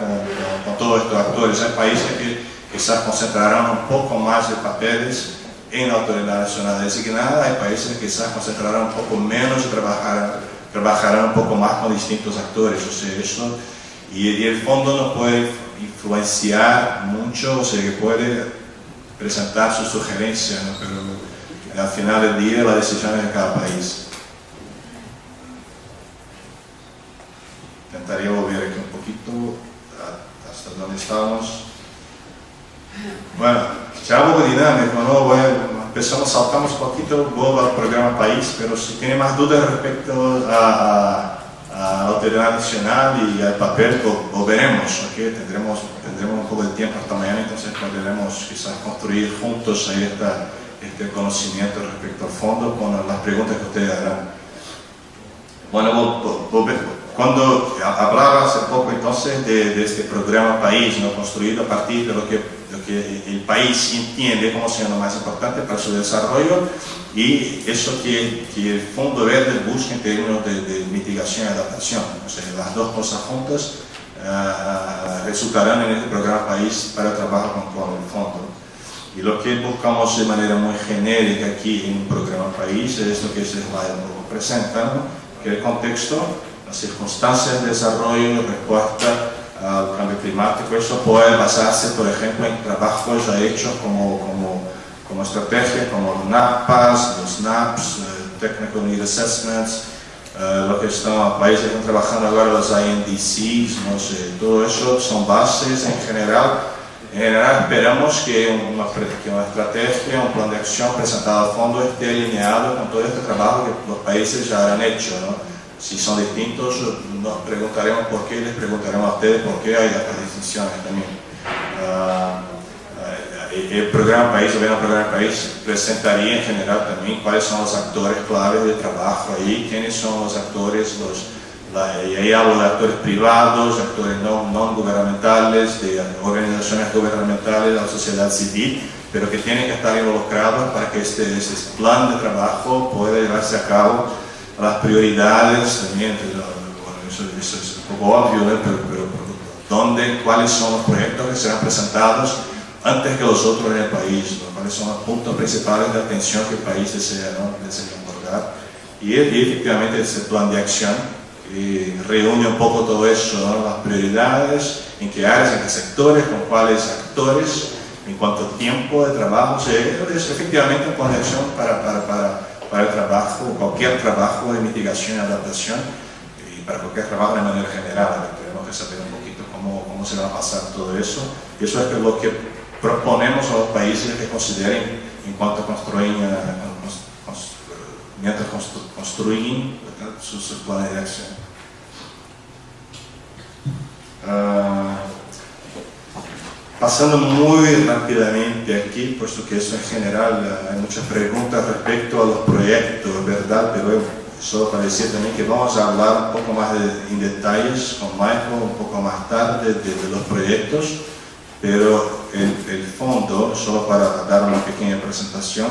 B: con todos estos actores. Hay países que quizás concentrarán un poco más de papeles en la Autoridad Nacional Designada, hay países que quizás concentrarán un poco menos y trabajarán un poco más con distintos actores. O sea, eso, y el fondo no puede influenciar mucho, o sea, que puede presentar sus sugerencias, ¿no? Pero al final del día la decisión es de cada país. Intentaría volver aquí un poquito hasta donde estábamos. Bueno, será un poco dinámico, ¿no? Saltamos un poquito, vuelvo al programa País, pero si tiene más dudas respecto a la Autoridad Nacional y al papel, lo veremos, ¿okay? Tendremos un poco de tiempo hasta mañana, entonces podremos quizás construir juntos ahí este conocimiento respecto al fondo con las preguntas que ustedes harán. Bueno, cuando hablaba hace poco entonces de este programa País, ¿no? Construido a partir de lo que el país entiende como siendo más importante para su desarrollo y eso que el Fondo Verde busca en términos de mitigación y adaptación. O sea, las dos cosas juntas resultarán en este programa País para trabajar con el fondo. Y lo que buscamos de manera muy genérica aquí en un programa País es lo que se presenta, ¿no? Que el contexto, las circunstancias de desarrollo, respuesta al cambio climático, eso puede basarse, por ejemplo, en trabajos ya hechos como estrategia, como los NAPAS, los NAPs, Technical Need Assessments, lo que los países están trabajando ahora, los INDCs, no sé, todo eso son bases en general. En general esperamos que una estrategia, un plan de acción presentado al fondo esté alineado con todo este trabajo que los países ya han hecho, ¿no? Si son distintos, nos preguntaremos por qué, les preguntaremos a ustedes por qué hay estas distinciones también. El programa País, el programa País, presentaría en general también cuáles son los actores claves de trabajo ahí, quiénes son los actores, y ahí hablo de actores privados, actores no gubernamentales, de organizaciones gubernamentales, de la sociedad civil, pero que tienen que estar involucrados para que este plan de trabajo pueda llevarse a cabo. Las prioridades también, bueno, eso es un poco obvio, ¿no? pero cuáles son los proyectos que serán presentados antes que los otros en el país, ¿no? Cuáles son los puntos principales de atención que el país desea abordar. Y efectivamente ese plan de acción reúne un poco todo eso, ¿no? Las prioridades, en qué áreas, en qué sectores, con cuáles actores, en cuánto tiempo de trabajo. O sea, es efectivamente un plan de acción para el trabajo, cualquier trabajo de mitigación y adaptación, y para cualquier trabajo de manera general. Tenemos que saber un poquito cómo se va a pasar todo eso. Y eso es lo que proponemos a los países que consideren en cuanto construyen, mientras construyen sus planes de acción. Pasando muy rápidamente aquí, puesto que eso en general hay muchas preguntas respecto a los proyectos, ¿verdad? Pero solo para decir también que vamos a hablar un poco más en detalles con Michael un poco más tarde de los proyectos, pero el fondo, solo para dar una pequeña presentación,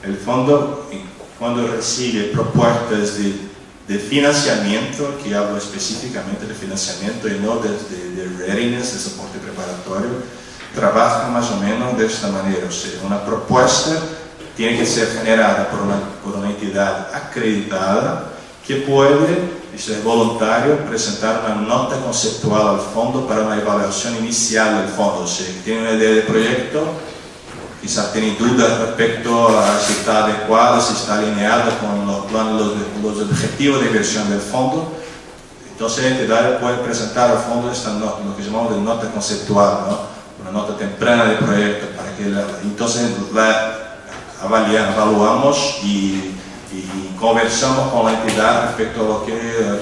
B: el fondo cuando recibe propuestas de financiamiento, que hablo específicamente de financiamiento y no de readiness, de soporte preparatorio, trabaja más o menos de esta manera. O sea, una propuesta tiene que ser generada por una entidad acreditada que puede, eso es voluntario, presentar una nota conceptual al fondo para una evaluación inicial del fondo. O sea, que tiene una idea de proyecto, quizás tiene dudas respecto a si está adecuada, si está alineada con los objetivos de inversión del fondo. Entonces la entidad puede presentar al fondo esta nota, lo que llamamos de nota conceptual, ¿no? Una nota temprana de proyecto, para que entonces la evaluamos y conversamos con la entidad respecto a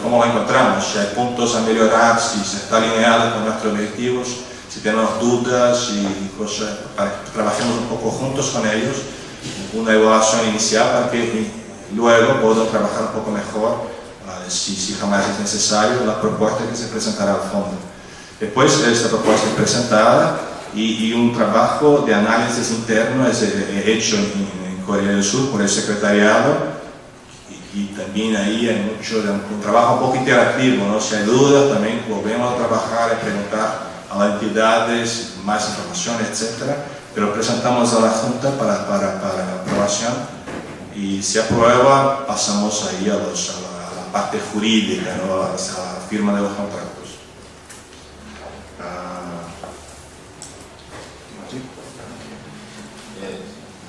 B: cómo la encontramos, si hay puntos a mejorar, si se está alineada con nuestros objetivos, si tenemos dudas y cosas, para que trabajemos un poco juntos con ellos una evaluación inicial para que luego pueda trabajar un poco mejor, si jamás es necesario, la propuesta que se presentará al fondo. Después esta propuesta es presentada y un trabajo de análisis interno es hecho en Corea del Sur por el secretariado y también ahí hay un trabajo un poco interactivo, ¿no? Si hay dudas también volvemos a trabajar y preguntar a las entidades más información, etc. Pero presentamos a la Junta para aprobación y si aprueba pasamos ahí a la parte jurídica, ¿no? A la firma de los contratos.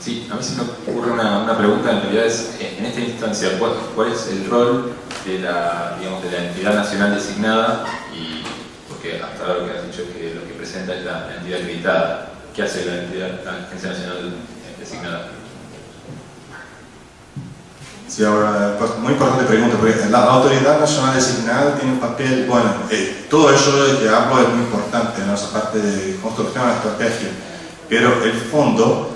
A: Sí, a mí se me ocurre una pregunta, en realidad es, en esta instancia, ¿cuál es el rol de la entidad nacional designada? Y porque hasta ahora lo que has dicho es que lo que presenta es la entidad acreditada. ¿Qué hace la Agencia Nacional designada?
B: Sí, ahora, pues, muy importante pregunta, porque la autoridad nacional designada tiene un papel, bueno, todo eso de que hablo es muy importante, ¿no? Esa parte de construcción de la estrategia, pero el fondo,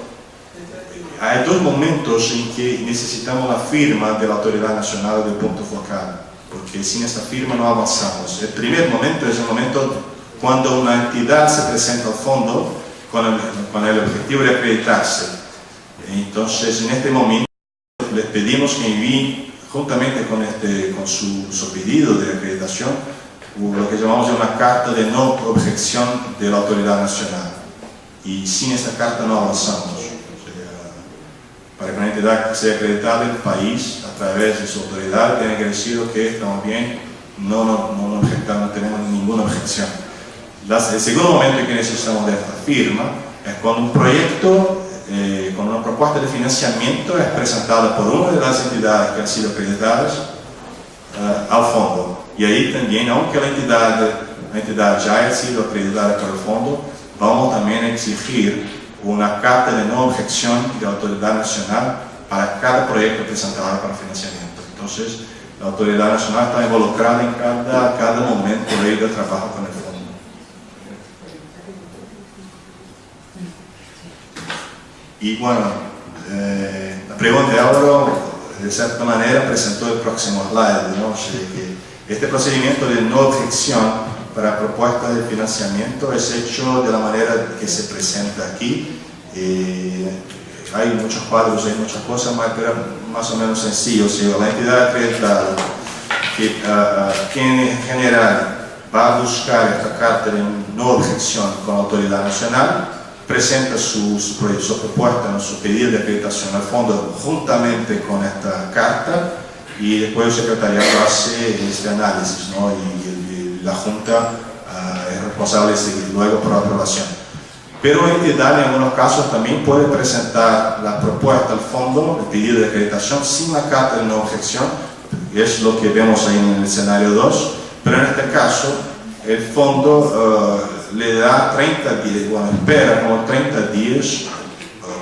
B: hay dos momentos en que necesitamos la firma de la autoridad nacional del punto focal, porque sin esta firma no avanzamos. El primer momento es el momento cuando una entidad se presenta al fondo con el objetivo de acreditarse. Entonces, en este momento, les pedimos que envíen, juntamente con su pedido de acreditación, lo que llamamos una carta de no objeción de la autoridad nacional. Y sin esta carta no avanzamos. Para que una entidad sea acreditada en el país, a través de su autoridad, tiene que decir que estamos bien, no tenemos ninguna objeción. El segundo momento en que necesitamos de esta firma es cuando un proyecto, con una propuesta de financiamiento es presentada por una de las entidades que han sido acreditadas al fondo. Y ahí también, aunque la entidad ya haya sido acreditada por el fondo, vamos también a exigir una carta de no objeción de la autoridad nacional para cada proyecto presentado para financiamiento. Entonces, la autoridad nacional está involucrada en cada momento del trabajo con el fondo. Y bueno, la pregunta de ahora, de cierta manera, presentó el próximo slide, ¿no? Que este procedimiento de no objeción para propuestas de financiamiento es hecho de la manera que se presenta aquí. Hay muchos cuadros, hay muchas cosas, pero más o menos sencillo. Si la entidad acreditada, que en general va a buscar esta carta de no objeción con la autoridad nacional, presenta su propuesta, su pedido de acreditación al fondo juntamente con esta carta y después el secretariado hace este análisis, ¿no? Y la Junta es responsable de seguir luego por aprobación. Pero la entidad en algunos casos también puede presentar la propuesta al fondo, el pedido de acreditación, sin la carta de no objeción, es lo que vemos ahí en el escenario 2, pero en este caso el fondo le da 30 días, bueno, espera como 30 días,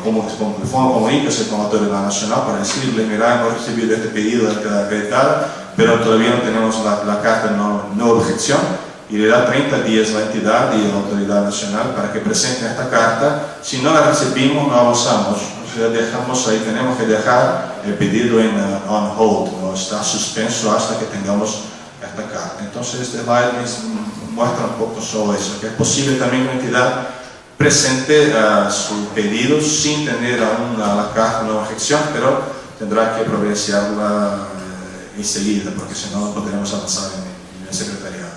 B: como el fondo comuníquese con la autoridad nacional para decirle, mira, hemos recibido este pedido de acreditada, pero todavía no tenemos la carta de no objeción, y le da 30 días a la entidad y a la autoridad nacional para que presenten esta carta. Si no la recibimos, no avanzamos. O sea, dejamos ahí, tenemos que dejar el pedido en on hold, ¿no? Está suspenso hasta que tengamos esta carta. Entonces, este slide muestra un poco sobre eso, que es posible también que una entidad presente su pedido sin tener aún la carta de no objeción, pero tendrá que progresarla enseguida, porque si no, no podremos avanzar en el secretariado.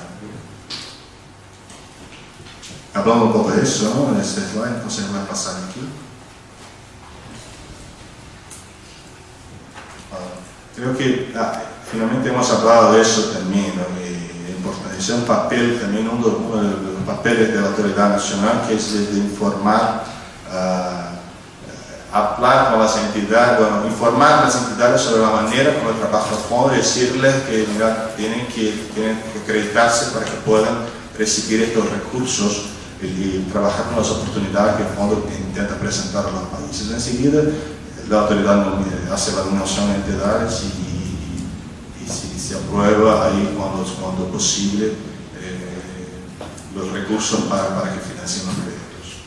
B: Hablando un poco de eso, ¿no? En este slide, entonces voy a pasar aquí. Creo que finalmente hemos hablado de eso también, ¿no? Es un papel, también uno de los papeles de la autoridad nacional, que es el de informar, hablar con las entidades, bueno, informar a las entidades sobre la manera como trabaja el fondo y decirles que tienen que acreditarse para que puedan recibir estos recursos y trabajar con las oportunidades que el fondo intenta presentar a los países. Enseguida, la autoridad hace la donación de entidades y si se aprueba ahí cuando es posible los recursos para que financien los proyectos.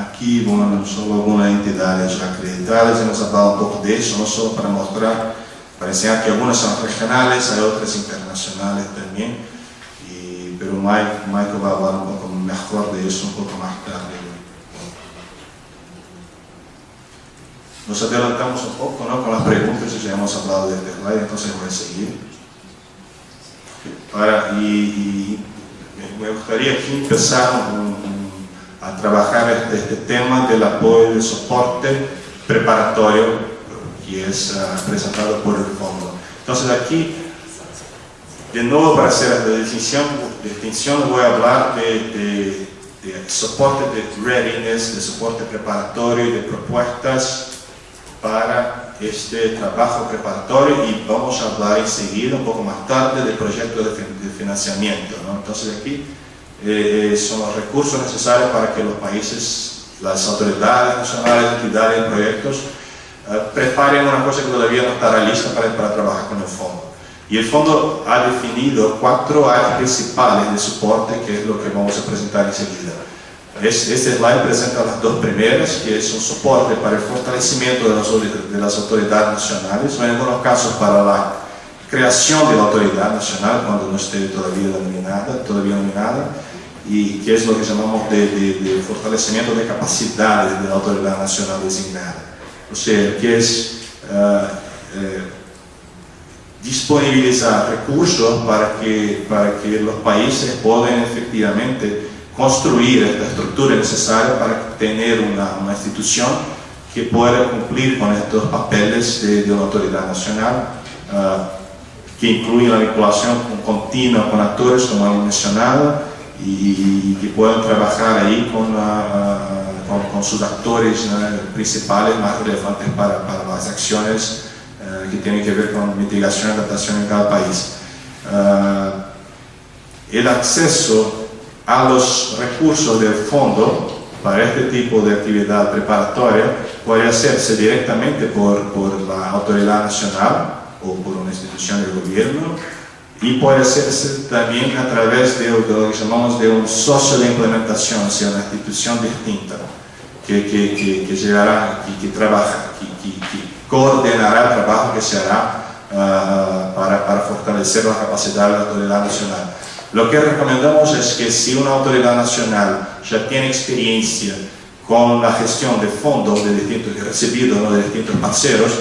B: aquí, bueno, solo algunas entidades ya acreditadas, hemos hablado un poco de eso, no solo para mostrar, para enseñar que algunas son regionales, hay otras internacionales también, pero Michael va a hablar un poco mejor de eso un poco más tarde. Nos adelantamos un poco, ¿no?, con las preguntas, ya hemos hablado de este slide, entonces voy a seguir. Y me gustaría aquí empezar a trabajar este tema del apoyo de soporte preparatorio que es presentado por el fondo. Entonces aquí, de nuevo, para hacer la distinción voy a hablar de soporte de readiness, de soporte preparatorio y de propuestas para este trabajo preparatorio, y vamos a hablar enseguida, un poco más tarde, del proyecto de financiamiento, ¿no? Entonces aquí son los recursos necesarios para que los países, las autoridades nacionales, entidades y proyectos preparen una cosa que todavía no estará lista para trabajar con el fondo. Y el fondo ha definido 4 áreas principales de soporte, que es lo que vamos a presentar enseguida. Este slide presenta las 2 primeras, que es un soporte para el fortalecimiento de las autoridades nacionales, o en algunos casos para la creación de la autoridad nacional cuando no esté todavía nominada, y que es lo que llamamos de fortalecimiento de capacidades de la autoridad nacional designada. O sea, que es disponibilizar recursos para que los países puedan efectivamente construir esta estructura necesaria para tener una institución que pueda cumplir con estos papeles de una autoridad nacional, que incluyen la vinculación continua con actores, como hemos mencionado, y que puedan trabajar ahí con sus actores principales más relevantes para las acciones que tienen que ver con mitigación y adaptación en cada país. El acceso a los recursos del fondo para este tipo de actividad preparatoria puede hacerse directamente por la autoridad nacional o por una institución del gobierno, y puede hacerse también a través de lo que llamamos de un socio de implementación, o sea, una institución distinta que llegará, que trabaja, que coordinará el trabajo que se hará para fortalecer la capacidad de la autoridad nacional. Lo que recomendamos es que si una autoridad nacional ya tiene experiencia con la gestión de fondos recibidos, ¿no?, de distintos parceros,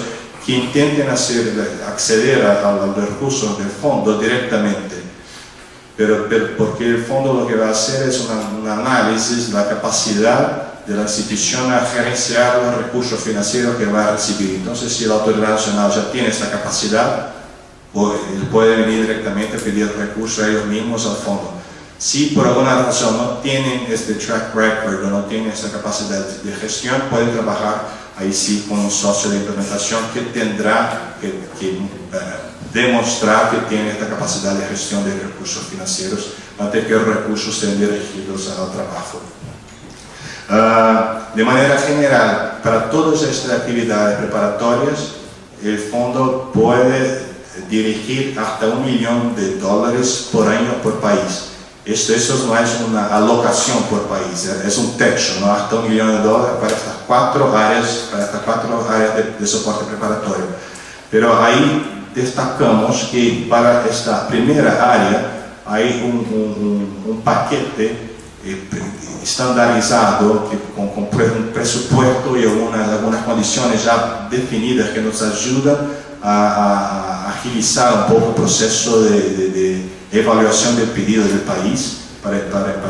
B: que intenten acceder a los recursos del fondo directamente. Pero porque el fondo lo que va a hacer es un análisis de la capacidad de la institución a gerenciar los recursos financieros que va a recibir. Entonces, si la autoridad nacional ya tiene esta capacidad, puede venir directamente a pedir recursos a ellos mismos al fondo. Si por alguna razón no tienen este track record o no tienen esta capacidad de gestión, pueden trabajar ahí sí con un socio de implementación que tendrá que demostrar que tiene esta capacidad de gestión de recursos financieros antes que los recursos sean dirigidos al trabajo. De manera general, para todas estas actividades preparatorias, el fondo puede dirigir hasta $1 millón por año por país. Eso no es una alocación por país, es un techo, ¿no? Hasta $1 millón para estas 4 áreas, de soporte preparatorio. Pero ahí destacamos que para esta primera área hay un paquete estandarizado con un presupuesto y algunas condiciones ya definidas que nos ayudan a agilizar un poco el proceso de evaluación del pedido del país para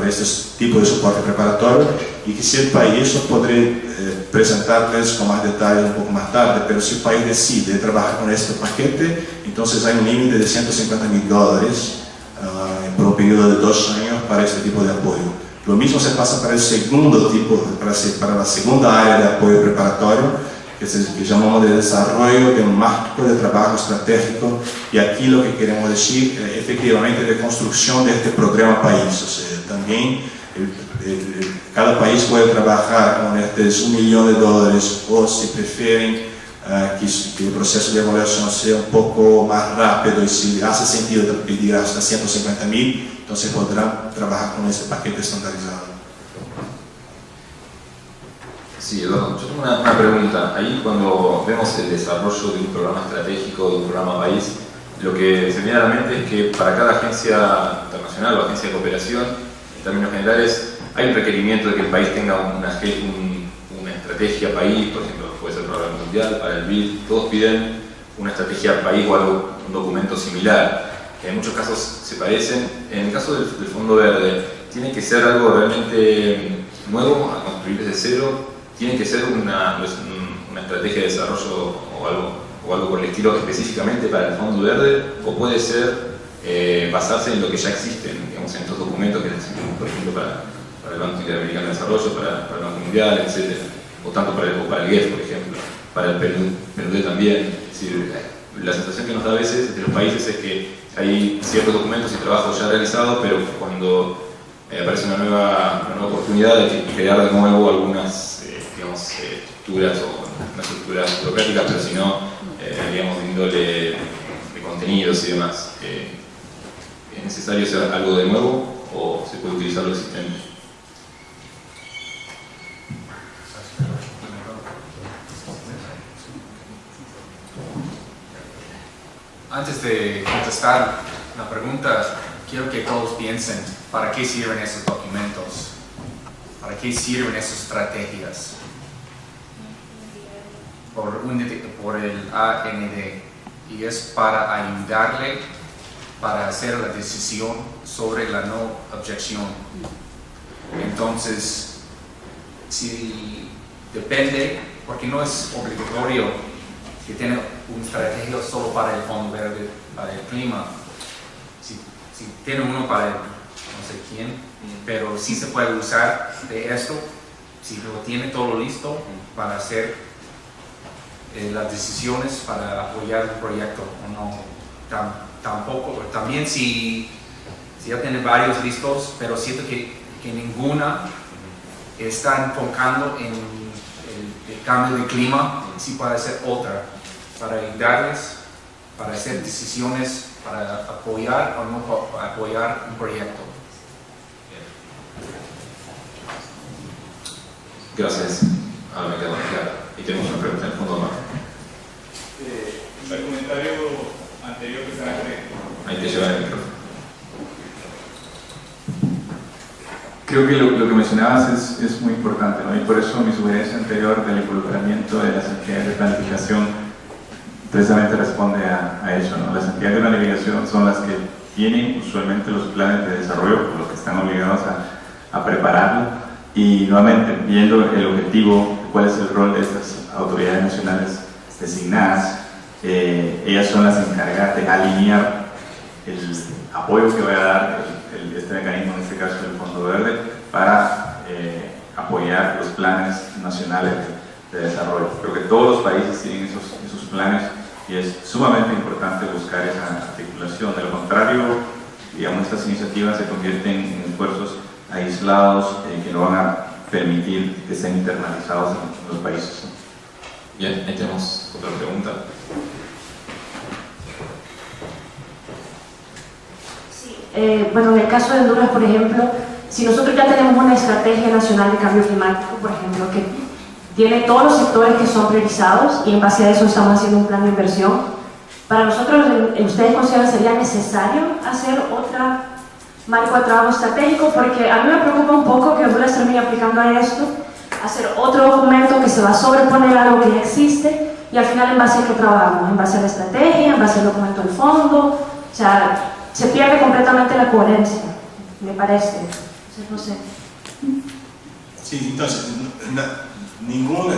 B: este tipo de soporte preparatorio, y que si el país, eso podré presentarles con más detalles un poco más tarde, pero si el país decide trabajar con este paquete, entonces hay un límite de $150.000 por un periodo de 2 años para este tipo de apoyo. Lo mismo se pasa para el segundo tipo, para la segunda área de apoyo preparatorio, que llamamos de desarrollo de un marco de trabajo estratégico, y aquí lo que queremos decir es efectivamente de construcción de este programa país. O sea, también cada país puede trabajar con estos $1 millón, o si prefieren que el proceso de evaluación sea un poco más rápido y si hace sentido pedir hasta $150.000, entonces podrán trabajar con este paquete estandarizado.
A: Sí, Eduardo, yo tengo una pregunta. Ahí cuando vemos el desarrollo de un programa estratégico, de un programa país, lo que se me viene a la mente es que para cada agencia internacional o agencia de cooperación, en términos generales, hay un requerimiento de que el país tenga una estrategia país, por ejemplo, puede ser el programa mundial, para el BID, todos piden una estrategia país o algo, un documento similar. En muchos casos se parecen. En el caso del Fondo Verde, ¿tiene que ser algo realmente nuevo, a construir desde cero? ¿Tiene que ser una estrategia de desarrollo o algo por el estilo específicamente para el Fondo Verde? ¿O puede ser basarse en lo que ya existe, digamos, en estos documentos que existen, por ejemplo, para el Banco Interamericano de Desarrollo, para el Banco Mundial, etc.? O tanto para el GEF, por ejemplo, para el Perú también. Es decir, la sensación que nos da a veces de los países es que hay ciertos documentos y trabajos ya realizados, pero cuando aparece una nueva oportunidad de crear de nuevo algunas estructuras, o no estructuras burocráticas, pero sino, digamos, de índole de contenidos y demás. ¿Es necesario hacer algo de nuevo o se puede utilizar lo existente?
D: Antes de contestar la pregunta, quiero que todos piensen para qué sirven esos documentos, para qué sirven esas estrategias. Por el AND, y es para ayudarle para hacer la decisión sobre la no objeción. Entonces, si depende, porque no es obligatorio que tiene una estrategia solo para el Fondo Verde, para el clima. Si tiene uno para el, no sé quién, pero sí se puede usar de esto, si lo tiene todo listo para hacer las decisiones para apoyar el proyecto o no. Tampoco, también si ya tiene varios listos, pero siento que ninguna está enfocando en el cambio de clima, sí puede ser otra, para ayudarles, para hacer decisiones, para apoyar o no apoyar un proyecto.
A: Gracias. Ahora me quedo claro. Y tenemos una pregunta en el fondo, Marco.
G: En el comentario anterior que se agregó.
A: Ahí te lleva el micrófono.
E: Creo que lo que mencionabas es muy importante, ¿no? Y por eso mi sugerencia anterior del involucramiento de las entidades de planificación precisamente responde a eso, ¿no? Las entidades de planificación son las que tienen usualmente los planes de desarrollo, por los que están obligados a prepararlo, y nuevamente viendo el objetivo, cuál es el rol de estas autoridades nacionales designadas, ellas son las encargadas de alinear el apoyo que va a dar este mecanismo, en este caso el Fondo Verde, para apoyar los planes nacionales de desarrollo. Creo que todos los países tienen esos planes y es sumamente importante buscar esa articulación. De lo contrario, digamos, estas iniciativas se convierten en esfuerzos aislados que no van a permitir que sean internalizados en los países.
A: Bien, ahí tenemos otra pregunta.
F: Bueno, en el caso de Honduras, por ejemplo, si nosotros ya tenemos una estrategia nacional de cambio climático, por ejemplo, que tiene todos los sectores que son priorizados y en base a eso estamos haciendo un plan de inversión, para nosotros, ¿ustedes consideran que sería necesario hacer otra marco de trabajo estratégico? Porque a mí me preocupa un poco que Honduras termine aplicando a esto, hacer otro documento que se va a sobreponer a algo que ya existe y al final en base a qué trabajamos, en base a la estrategia, en base al documento del fondo, o sea, se pierde completamente la coherencia, me parece. No sé.
B: Sí, entonces, ninguno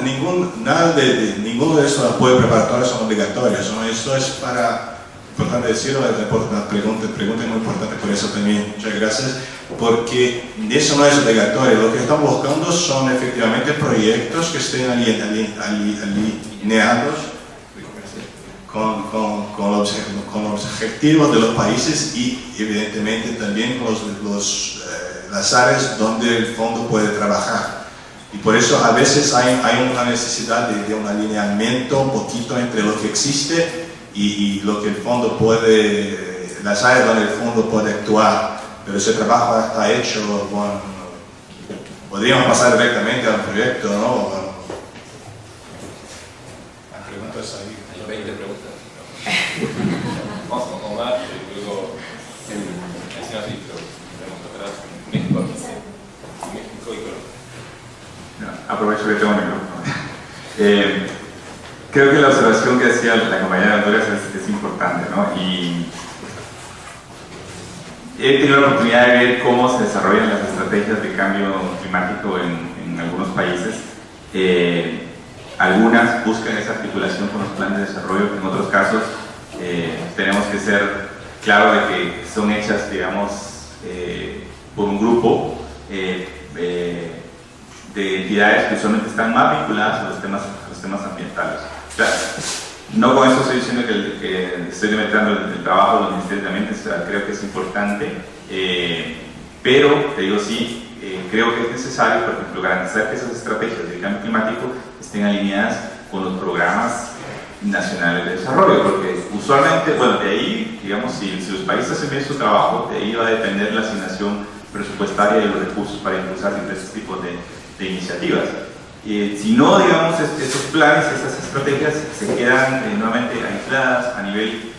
B: de esos apoyos preparatorios son obligatorios, ¿no? Esto es para, importante decirlo, la pregunta es muy importante, por eso también, muchas gracias, porque eso no es obligatorio. Lo que estamos buscando son efectivamente proyectos que estén alineados con los objetivos de los países y evidentemente también con las áreas donde el fondo puede trabajar. Y por eso a veces hay una necesidad de un alineamiento un poquito entre lo que existe y lo que el fondo puede, las áreas donde el fondo puede actuar. Pero ese trabajo está hecho, bueno, podríamos pasar directamente al proyecto, ¿no?
A: Brasil, pero tenemos atrás México y Colombia.
E: No, aprovecho que tengo el micrófono. Creo que la observación que hacía la compañera de Honduras es importante, ¿no? Y he tenido la oportunidad de ver cómo se desarrollan las estrategias de cambio climático en algunos países. Algunas buscan esa articulación con los planes de desarrollo, en otros casos tenemos que ser claros de que son hechas, digamos, por un grupo de entidades que usualmente están más vinculadas a los temas ambientales. O sea, no con eso estoy diciendo que estoy limitando el trabajo de los ministerios de ambiente, o sea, creo que es importante, pero te digo sí, creo que es necesario, por ejemplo, garantizar que esas estrategias de cambio climático estén alineadas con los programas nacionales de desarrollo, porque usualmente, bueno, de ahí, digamos, si los países hacen bien su trabajo, de ahí va a depender la asignación presupuestaria y los recursos para impulsar diferentes tipos de iniciativas. Si no, digamos, esos planes, esas estrategias se quedan nuevamente aisladas a nivel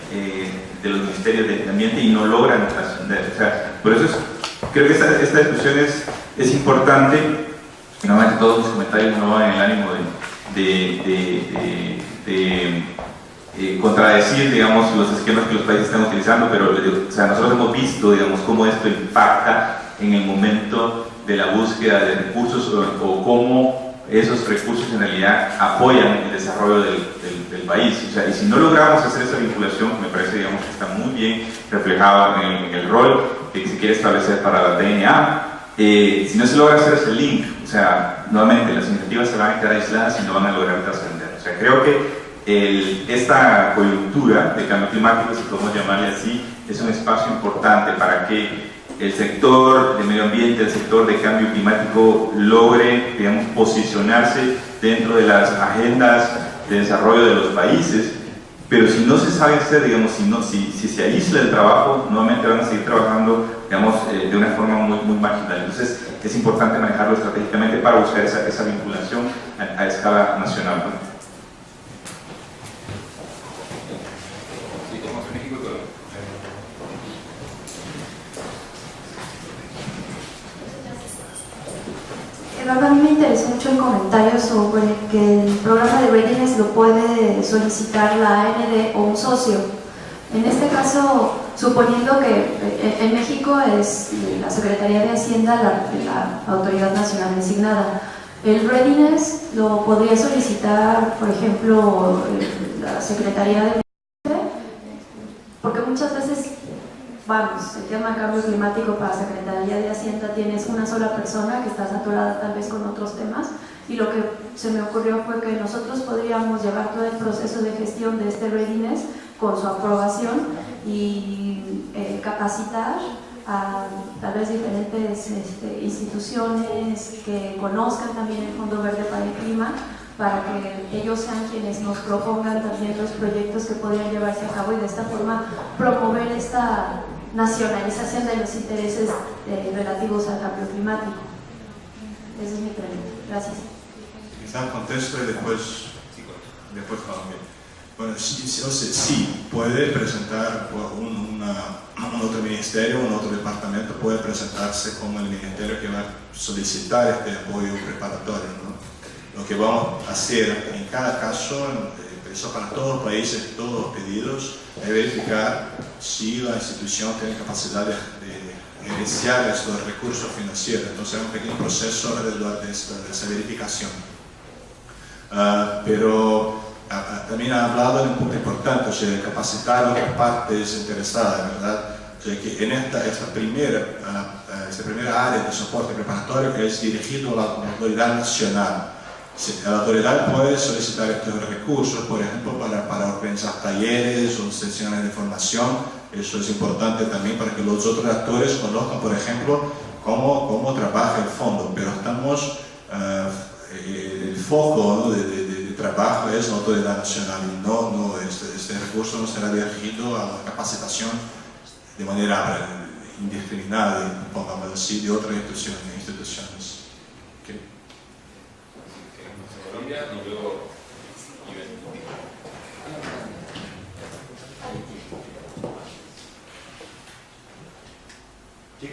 E: de los ministerios de ambiente y no logran trascender. O sea, por eso creo que esta discusión es importante. Y nuevamente todos mis comentarios no van en el ánimo de contradecir, digamos, los esquemas que los países están utilizando, pero o sea, nosotros hemos visto, digamos, cómo esto impacta en el momento de la búsqueda de recursos o cómo esos recursos en realidad apoyan el desarrollo del país. O sea, y si no logramos hacer esa vinculación, me parece, digamos, que está muy bien reflejado en el rol que se quiere establecer para la DNA. Si no se logra hacer ese link, o sea, nuevamente las iniciativas se van a quedar aisladas y no van a lograr trascender. O sea, creo que esta coyuntura de cambio climático, si podemos llamarle así, es un espacio importante para que el sector de medio ambiente, el sector de cambio climático logre, digamos, posicionarse dentro de las agendas de desarrollo de los países, pero si no se sabe hacer, digamos, si se aísla el trabajo, nuevamente van a seguir trabajando, digamos, de una forma muy marginal. Entonces es importante manejarlo estratégicamente para buscar esa vinculación a escala nacional, ¿no?
A: Sí, tenemos México y Colombia.
F: A mí me interesó mucho el comentario sobre que el programa de Readiness lo puede solicitar la AND o un socio. En este caso, suponiendo que en México es la Secretaría de Hacienda la autoridad nacional designada, el Readiness lo podría solicitar, por ejemplo, la Secretaría de Ambiente, porque muchas veces, vamos, el tema del cambio climático para la Secretaría de Hacienda tienes una sola persona que está saturada tal vez con otros temas, y lo que se me ocurrió fue que nosotros podríamos llevar todo el proceso de gestión de este Readiness con su aprobación y capacitar a tal vez diferentes instituciones que conozcan también el Fondo Verde para el Clima, para que ellos sean quienes nos propongan también los proyectos que podrían llevarse a cabo y de esta forma promover esta nacionalización de los intereses relativos al cambio climático. Esa es mi pregunta. Gracias.
B: Quizá contesto y después Colombia. Bueno, sí, puede presentar un otro ministerio, un otro departamento puede presentarse como el ministerio que va a solicitar este apoyo preparatorio, ¿no? Lo que vamos a hacer en cada caso, eso para todos los países, todos los pedidos, es verificar si la institución tiene capacidad de iniciar estos recursos financieros. Entonces hay un pequeño proceso alrededor de esa verificación. Pero también ha hablado de un punto importante, o sea, capacitar a otras partes interesadas, ¿verdad? O sea, que en esta primera área de soporte preparatorio es dirigido a la autoridad nacional. La autoridad puede solicitar estos recursos, por ejemplo, para organizar talleres o sesiones de formación. Eso es importante también para que los otros actores conozcan, por ejemplo, cómo trabaja el fondo. Pero el foco, ¿no?, de trabajo es la autoridad nacional y no este recurso no será dirigido a la capacitación de manera indiscriminada, pongamos así, de otras instituciones. Okay.
A: Colombia y luego
B: Sí.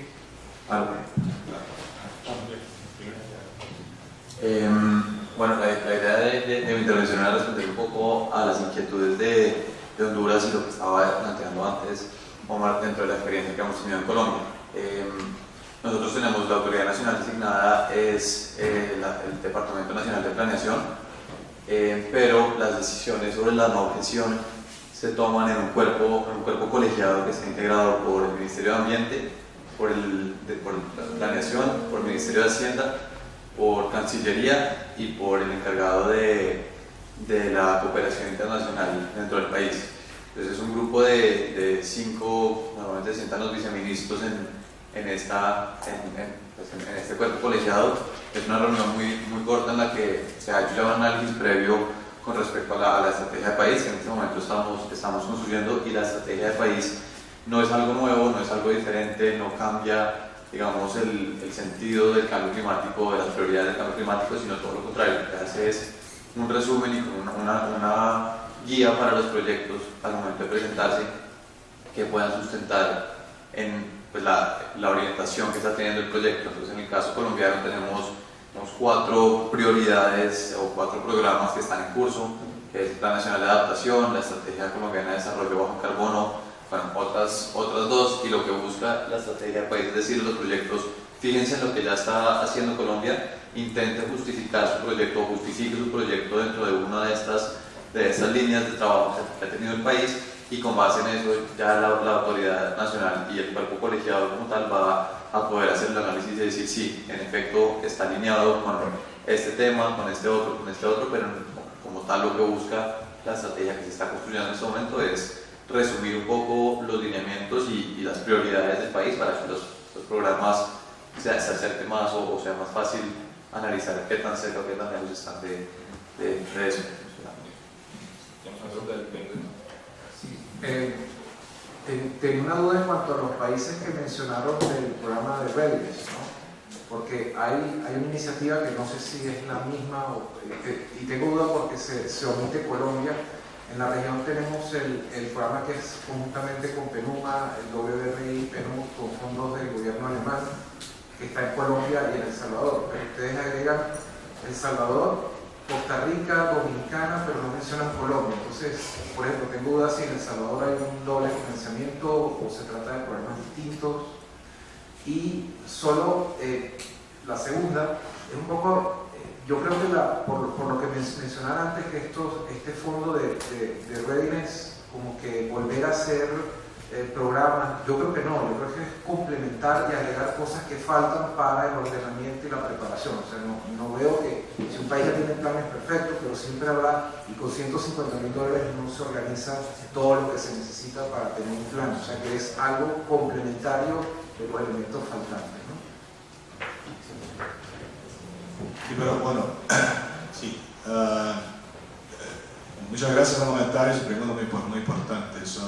H: Bueno, la idea de mi intervención era responder un poco a las inquietudes de Honduras y lo que estaba planteando antes Omar dentro de la experiencia que hemos tenido en Colombia. Nosotros tenemos la autoridad nacional designada, es el Departamento Nacional de Planeación, pero las decisiones sobre la no objeción se toman en un cuerpo colegiado que está integrado por el Ministerio de Ambiente, por Planeación, por el Ministerio de Hacienda, por Cancillería y por el encargado de la cooperación internacional dentro del país. Entonces es un grupo de 5, normalmente se sientan los viceministros en este cuerpo colegiado. Es una reunión muy corta en la que se ha hecho un análisis previo con respecto a la estrategia de país que en este momento estamos construyendo, y la estrategia de país no es algo nuevo, no es algo diferente, no cambia, digamos, el sentido del cambio climático, de las prioridades del cambio climático, sino todo lo contrario. Lo que hace es un resumen y una guía para los proyectos al momento de presentarse que puedan sustentar en pues, la orientación que está teniendo el proyecto. Entonces, en el caso colombiano tenemos 4 prioridades o 4 programas que están en curso, que es el Plan Nacional de Adaptación, la Estrategia Colombiana de Desarrollo Bajo Carbono, bueno, otras 2, y lo que busca la estrategia del país, es decir, los proyectos, fíjense en lo que ya está haciendo Colombia, intente justificar su proyecto o justifique su proyecto dentro de una de estas líneas de trabajo que ha tenido el país, y con base en eso ya la autoridad nacional y el cuerpo colegiado como tal va a poder hacer el análisis y decir sí, en efecto está alineado con este tema, con este otro, pero como tal lo que busca la estrategia que se está construyendo en este momento es resumir un poco los lineamientos y las prioridades del país para que los programas se acerquen más o sea más fácil analizar qué tan cerca o qué tan lejos están de eso.
I: Tenía una duda en cuanto a los países que mencionaron del programa de Readiness, ¿no? Porque hay una iniciativa que no sé si es la misma, y tengo duda porque se omite Colombia. En la región tenemos el programa que es conjuntamente con PNUMA, el WRI, PNUD, con fondos del gobierno alemán, que está en Colombia y en El Salvador. Pero ustedes agregan El Salvador, Costa Rica, Dominicana, pero no mencionan Colombia. Entonces, por ejemplo, tengo dudas si en El Salvador hay un doble financiamiento o se trata de programas distintos. Y solo la segunda es un poco, yo creo que por lo que mencionaron antes, que este fondo de Readiness, como que volver a hacer programas, yo creo que no, yo creo que es complementar y agregar cosas que faltan para el ordenamiento y la preparación. O sea, no veo que si un país ya tiene planes perfectos, pero siempre habrá, y con $150.000 no se organiza todo lo que se necesita para tener un plan. O sea, que es algo complementario de los elementos faltantes, ¿no?
B: Sí, pero bueno, sí. Muchas gracias por los comentarios y preguntas muy importantes.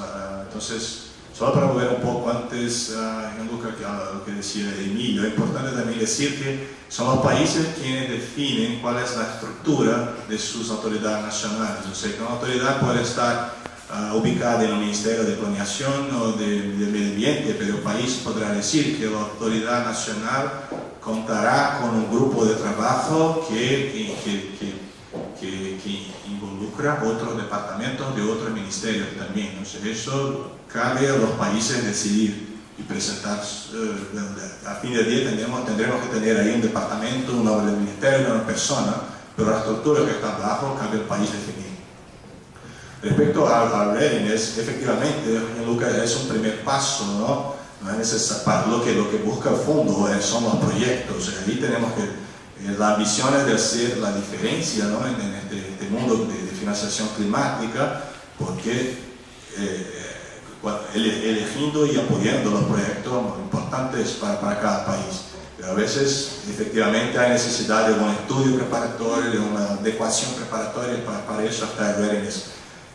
B: Entonces, solo para volver un poco antes, lo que decía Emilio, es importante también decir que son los países quienes definen cuál es la estructura de sus autoridades nacionales. O sea, que una autoridad puede estar ubicada en el Ministerio de Planeación o de Medio Ambiente, pero el país podrá decir que la autoridad nacional contará con un grupo de trabajo que involucra otros departamentos de otros ministerios también. O sea, eso cabe a los países decidir y presentar. A fin de día tendremos que tener ahí un departamento, un nombre del ministerio, una persona, pero la estructura que está abajo cabe al país definir. Respecto al Readiness, efectivamente, Lucas, es un primer paso, ¿no? No es necesario, lo que busca el fondo son los proyectos. Ahí tenemos que la ambición es de hacer la diferencia, ¿no? en este mundo de financiación climática, porque eligiendo y apoyando los proyectos importantes para cada país. Pero a veces, efectivamente, hay necesidad de un estudio preparatorio, de una adecuación preparatoria para eso hasta el Readiness.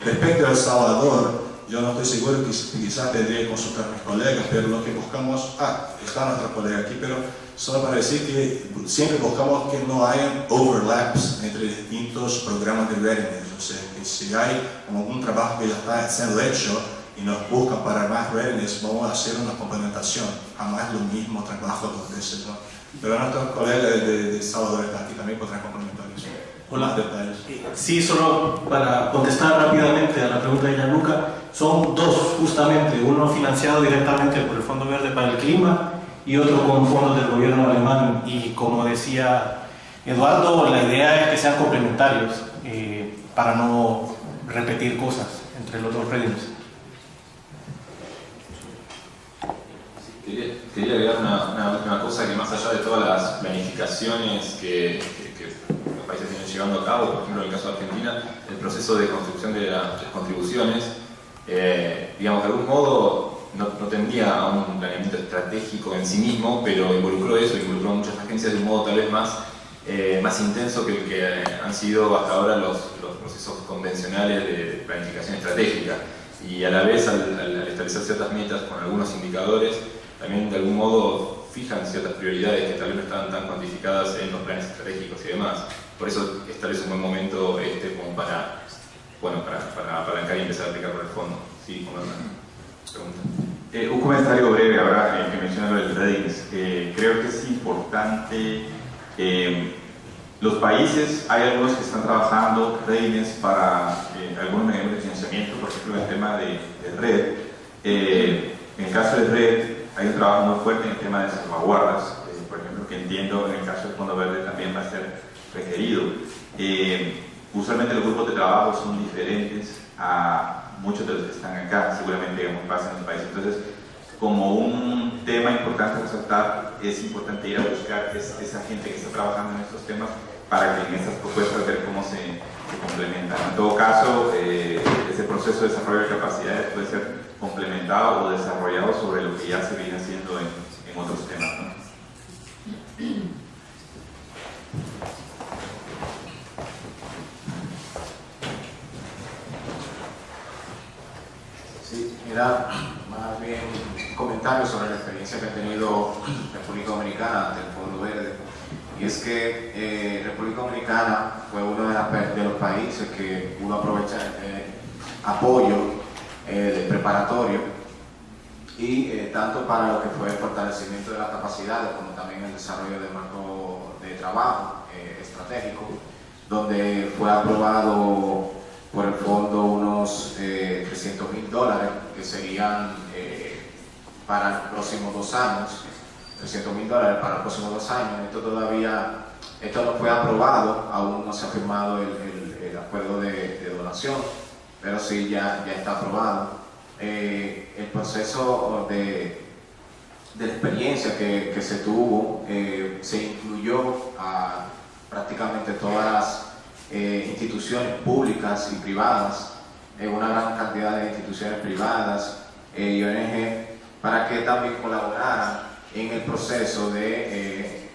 B: Respecto a El Salvador, yo no estoy seguro que quizás tendría que consultar a mis colegas, pero lo que buscamos, está nuestra colega aquí, pero solo para decir que siempre buscamos que no haya overlaps entre distintos programas de Readiness. O sea, que si hay algún trabajo que ya está siendo hecho
J: y nos buscan para más redes, vamos a hacer una complementación, jamás lo mismo trabajo 2 veces, ¿no? Pero nuestros colegas de Salvador están aquí también podrán complementar eso.
K: Hola.
J: Detalles.
K: Sí, solo para contestar rápidamente a la pregunta de Gianluca, son dos justamente, uno financiado directamente por el Fondo Verde para el Clima y otro con fondos del gobierno alemán, y como decía Eduardo, la idea es que sean complementarios para no repetir cosas entre los dos regímenes.
A: Quería agregar una cosa, que más allá de todas las planificaciones que los países vienen llevando a cabo, por ejemplo en el caso de Argentina, el proceso de construcción de las contribuciones, digamos, de algún modo no tendía a un planeamiento estratégico en sí mismo, pero involucró a muchas agencias de un modo tal vez más intenso que el que han sido hasta ahora los procesos convencionales de planificación estratégica. Y a la vez, al establecer ciertas metas con algunos indicadores, también de algún modo fijan ciertas prioridades que tal vez no estaban tan cuantificadas en los planes estratégicos y demás. Por eso tal vez un buen momento como para apalancar y empezar a aplicar por el fondo. Sí, con una pregunta.
E: Un comentario breve ahora que menciona lo del readiness. Creo que es importante, los países, hay algunos que están trabajando readiness para algunos mecanismos de financiamiento, por ejemplo en el tema de red. En el caso de red hay un trabajo muy fuerte en el tema de salvaguardas, por ejemplo, que entiendo en el caso del Fondo Verde también va a ser requerido. Usualmente los grupos de trabajo son diferentes a muchos de los que están acá, seguramente pasa en los países. Entonces, como un tema importante a resaltar, es importante ir a buscar esa gente que está trabajando en estos temas para que en estas propuestas ver cómo se complementan. En todo caso, ese proceso de desarrollo de capacidades puede ser complementado o desarrollado sobre lo que ya se viene haciendo en otros temas, ¿no?
I: Sí, mira, más bien comentarios sobre la experiencia que ha tenido República Dominicana ante el Fondo Verde. Y es que República Dominicana fue uno de los países que pudo aprovechar apoyo preparatorio, y tanto para lo que fue el fortalecimiento de las capacidades como también el desarrollo de marco de trabajo estratégico, donde fue aprobado por el fondo unos $300.000 que serían para los próximos 2 años, $300.000 para los próximos 2 años. Esto no fue aprobado, aún no se ha firmado el acuerdo de donación, pero sí ya está aprobado. El proceso de experiencia que se tuvo, se incluyó a prácticamente todas las instituciones públicas y privadas, una gran cantidad de instituciones privadas y ONG, para que también colaboraran en el proceso de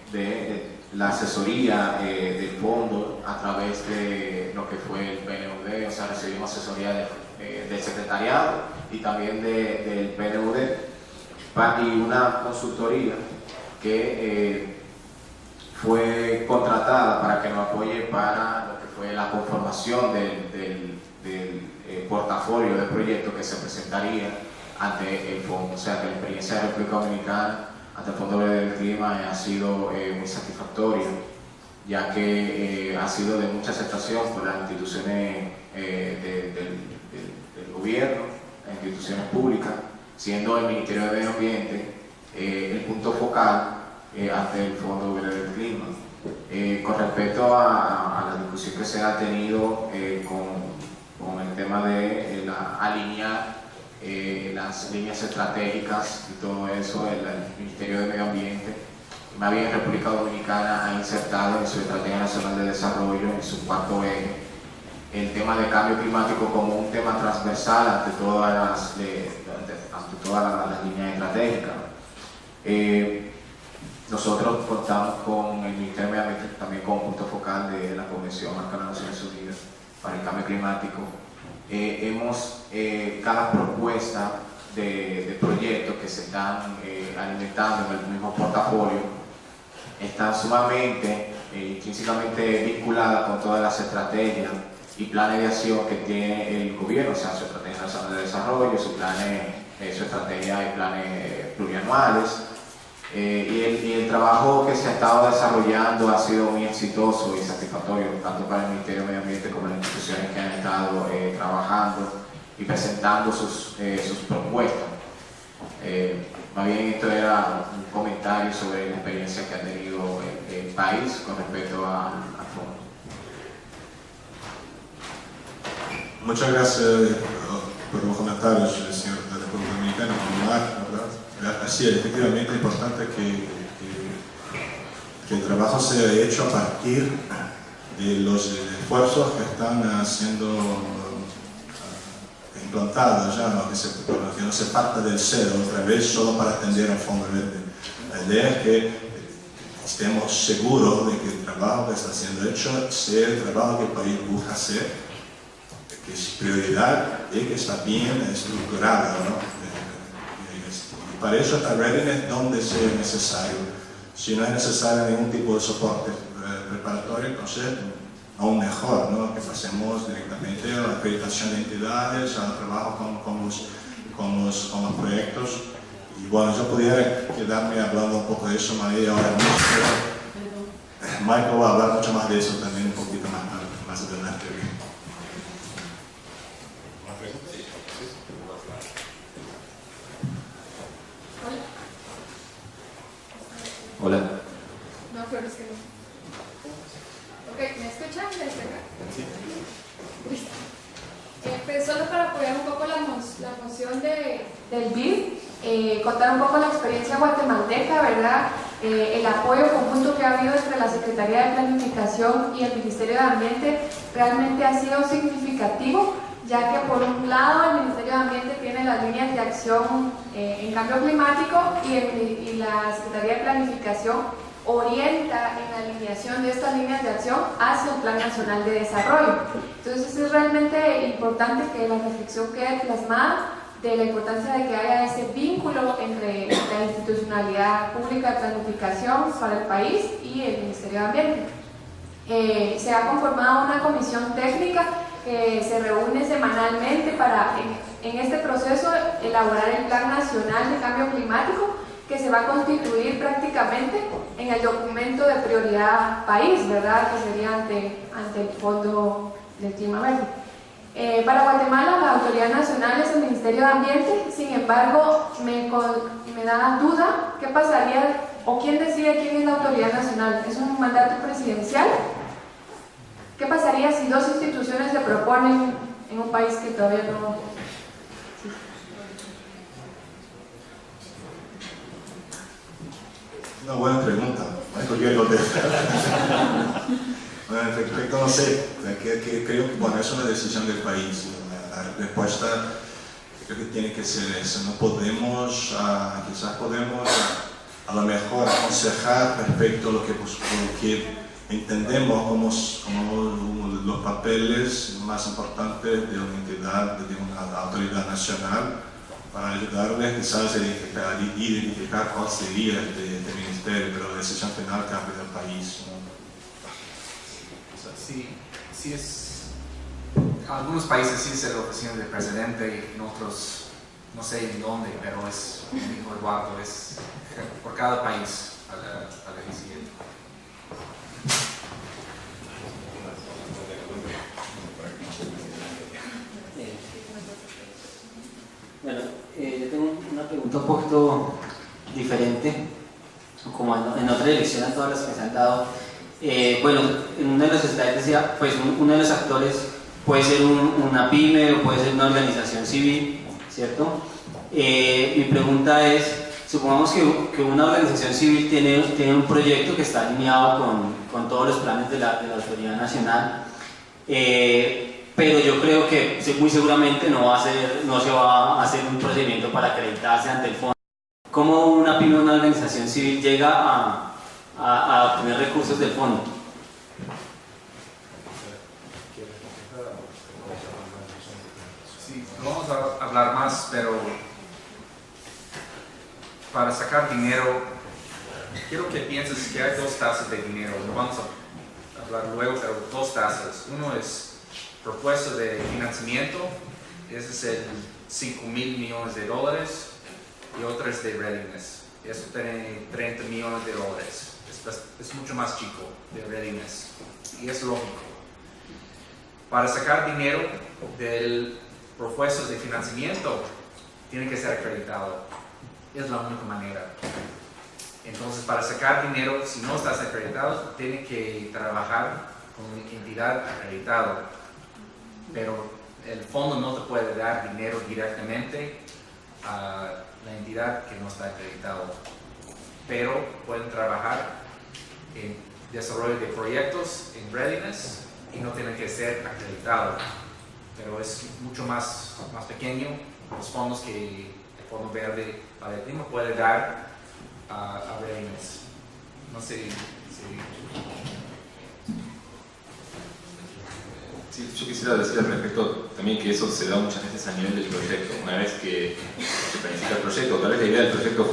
I: la asesoría del fondo a través de lo que fue el PNUD. O sea, recibimos asesoría del secretariado y también del PNUD, y una consultoría que fue contratada para que nos apoye para lo que fue la conformación del portafolio de proyectos que se presentaría ante el fondo. O sea que la experiencia de la República Dominicana ante el Fondo Verde del Clima ha sido muy satisfactoria, ya que ha sido de mucha aceptación por las instituciones del gobierno, las instituciones públicas, siendo el Ministerio de Medio Ambiente el punto focal ante el Fondo Verde del Clima. Con respecto a la discusión que se ha tenido con el tema de alinear las líneas estratégicas y todo eso, el Ministerio de Medio Ambiente, más bien República Dominicana ha insertado en su Estrategia Nacional de Desarrollo, en su 4º eje, el tema de cambio climático como un tema transversal ante todas las líneas estratégicas. Nosotros contamos con el Ministerio de Medio Ambiente también como punto focal de la Convención Marco de las Naciones Unidas para el Cambio Climático. Cada propuesta de proyectos que se están alimentando en el mismo portafolio está sumamente, intrínsecamente vinculada con todas las estrategias
L: y planes de acción que tiene el gobierno, o sea, su estrategia nacional de desarrollo, su estrategia y planes plurianuales. Y el trabajo que se ha estado desarrollando ha sido muy exitoso y satisfactorio, tanto para el Ministerio de Medio Ambiente como las instituciones que han estado trabajando y presentando sus propuestas. Más bien esto era un comentario sobre la experiencia que ha tenido el país con respecto al fondo.
J: Muchas gracias por los comentarios, señor de la República Dominicana. Así es, efectivamente es importante que el trabajo sea hecho a partir de los esfuerzos que están siendo implantados ya, ¿no? Que no se parta del cero otra vez solo para atender al Fondo Verde. La idea es que estemos seguros de que el trabajo que está siendo hecho sea el trabajo que el país busca hacer, que es prioridad y que está bien estructurado, ¿no? Para eso está readiness donde sea necesario. Si no es necesario ningún tipo de soporte preparatorio, entonces aún mejor, ¿no? Que pasemos directamente a la acreditación de entidades, al trabajo con los proyectos. Y bueno, yo pudiera quedarme hablando un poco de eso María ahora mismo, pero Michael va a hablar mucho más de eso también un poquito más adelante.
A: Hola.
M: No, pero es que no. Ok, ¿me escuchan desde acá? Sí. Listo. Pues solo para apoyar un poco la moción del BID, contar un poco la experiencia guatemalteca, ¿verdad? El apoyo conjunto que ha habido entre la Secretaría de Planificación y el Ministerio de Ambiente realmente ha sido significativo, ya que por un lado el Ministerio de Ambiente tiene las líneas de acción en cambio climático y la Secretaría de Planificación orienta en la alineación de estas líneas de acción hacia el Plan Nacional de Desarrollo. Entonces es realmente importante que la reflexión quede plasmada de la importancia de que haya ese vínculo entre la institucionalidad pública de planificación para el país y el Ministerio de Ambiente. Se ha conformado una comisión técnica que se reúne semanalmente para, en este proceso, elaborar el Plan Nacional de Cambio Climático, que se va a constituir prácticamente en el documento de prioridad país, ¿verdad? Que sería ante el Fondo del Clima Verde. Para Guatemala, la autoridad nacional es el Ministerio de Ambiente. Sin embargo, me da duda qué pasaría o quién decide quién es la autoridad nacional. ¿Es un mandato presidencial? ¿Qué pasaría si dos instituciones se proponen en un país que todavía no...
J: Una buena pregunta. Michael quiere contestar. Bueno, en efecto, no sé. Creo que bueno, es una decisión del país. La respuesta creo que tiene que ser esa. No podemos, quizás podemos a lo mejor aconsejar respecto a lo que entendemos como los papeles más importantes de una entidad, de una autoridad nacional, para ayudarles quizás a identificar cuál sería este ministerio, pero la decisión final cambia del país, ¿no?
D: Sí es... En algunos países sí es la oficina del presidente y en otros no sé en dónde, pero es, como dijo Eduardo, es por cada país a la decisión.
N: Bueno, yo tengo una pregunta un poquito diferente, como en otras elecciones todas las que se han dado. Bueno, en uno de los slides decía, pues uno de los actores puede ser una pyme o puede ser una organización civil, ¿cierto? Mi pregunta es, supongamos que una organización civil tiene un proyecto que está alineado con todos los planes de la autoridad nacional, pero yo creo que muy seguramente no se va a hacer un procedimiento para acreditarse ante el fondo. ¿Cómo una pyme o una organización civil llega a obtener recursos del fondo?
D: Sí, vamos a hablar más, pero para sacar dinero, quiero que pienses que hay dos tazas de dinero. No vamos a hablar luego, pero dos tazas. Uno es propuesto de financiamiento, ese es el $5,000 millones y otro es de readiness. Eso tiene $30 millones. Es mucho más chico de readiness y es lógico. Para sacar dinero del propuesto de financiamiento, tiene que ser acreditado. Es la única manera. Entonces, para sacar dinero, si no estás acreditado, tienes que trabajar con una entidad acreditada. Pero el fondo no te puede dar dinero directamente a la entidad que no está acreditado. Pero pueden trabajar en desarrollo de proyectos en readiness y no tienen que ser acreditados. Pero es mucho más pequeño los fondos que el Fondo Verde para el Clima puede dar a readiness. No sé si...
A: Sí, yo quisiera decir al respecto también que eso se da muchas veces a nivel del proyecto. Una vez que se planifica el proyecto, tal vez la idea del proyecto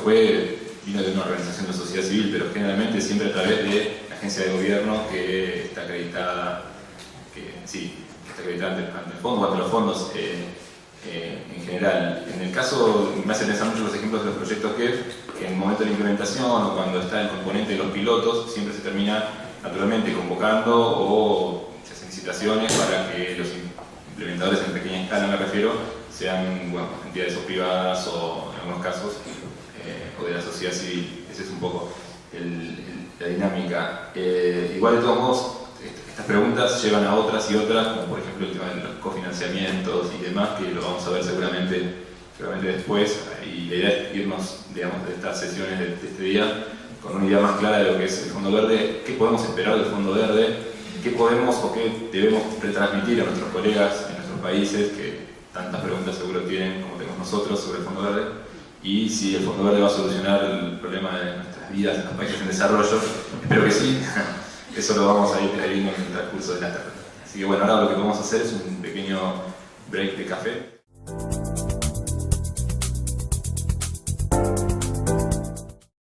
A: vino de una organización de sociedad civil, pero generalmente siempre a través de la agencia de gobierno que está acreditada, que está acreditada ante el fondo, ante los fondos en general. En el caso, me hace pensar mucho los ejemplos de los proyectos que en el momento de la implementación o cuando está el componente de los pilotos, siempre se termina naturalmente convocando o se hacen licitaciones para que los implementadores en pequeña escala, me refiero, sean entidades o privadas o en algunos casos o de la sociedad civil. Esa es un poco la dinámica. Igual de todos modos, estas preguntas llevan a otras y otras, como por ejemplo el tema de los cofinanciamientos y demás, que lo vamos a ver seguramente después, y la idea es irnos, digamos, de estas sesiones de este día con una idea más clara de lo que es el Fondo Verde, qué podemos esperar del Fondo Verde, qué podemos o qué debemos retransmitir a nuestros colegas en nuestros países, que tantas preguntas seguro tienen como tenemos nosotros sobre el Fondo Verde, y si el Fondo Verde va a solucionar el problema de nuestras vidas en los países en desarrollo. Espero que sí. Eso lo vamos a ir viendo en el transcurso de la tarde. Así que bueno, ahora lo que vamos a hacer es un pequeño break de café.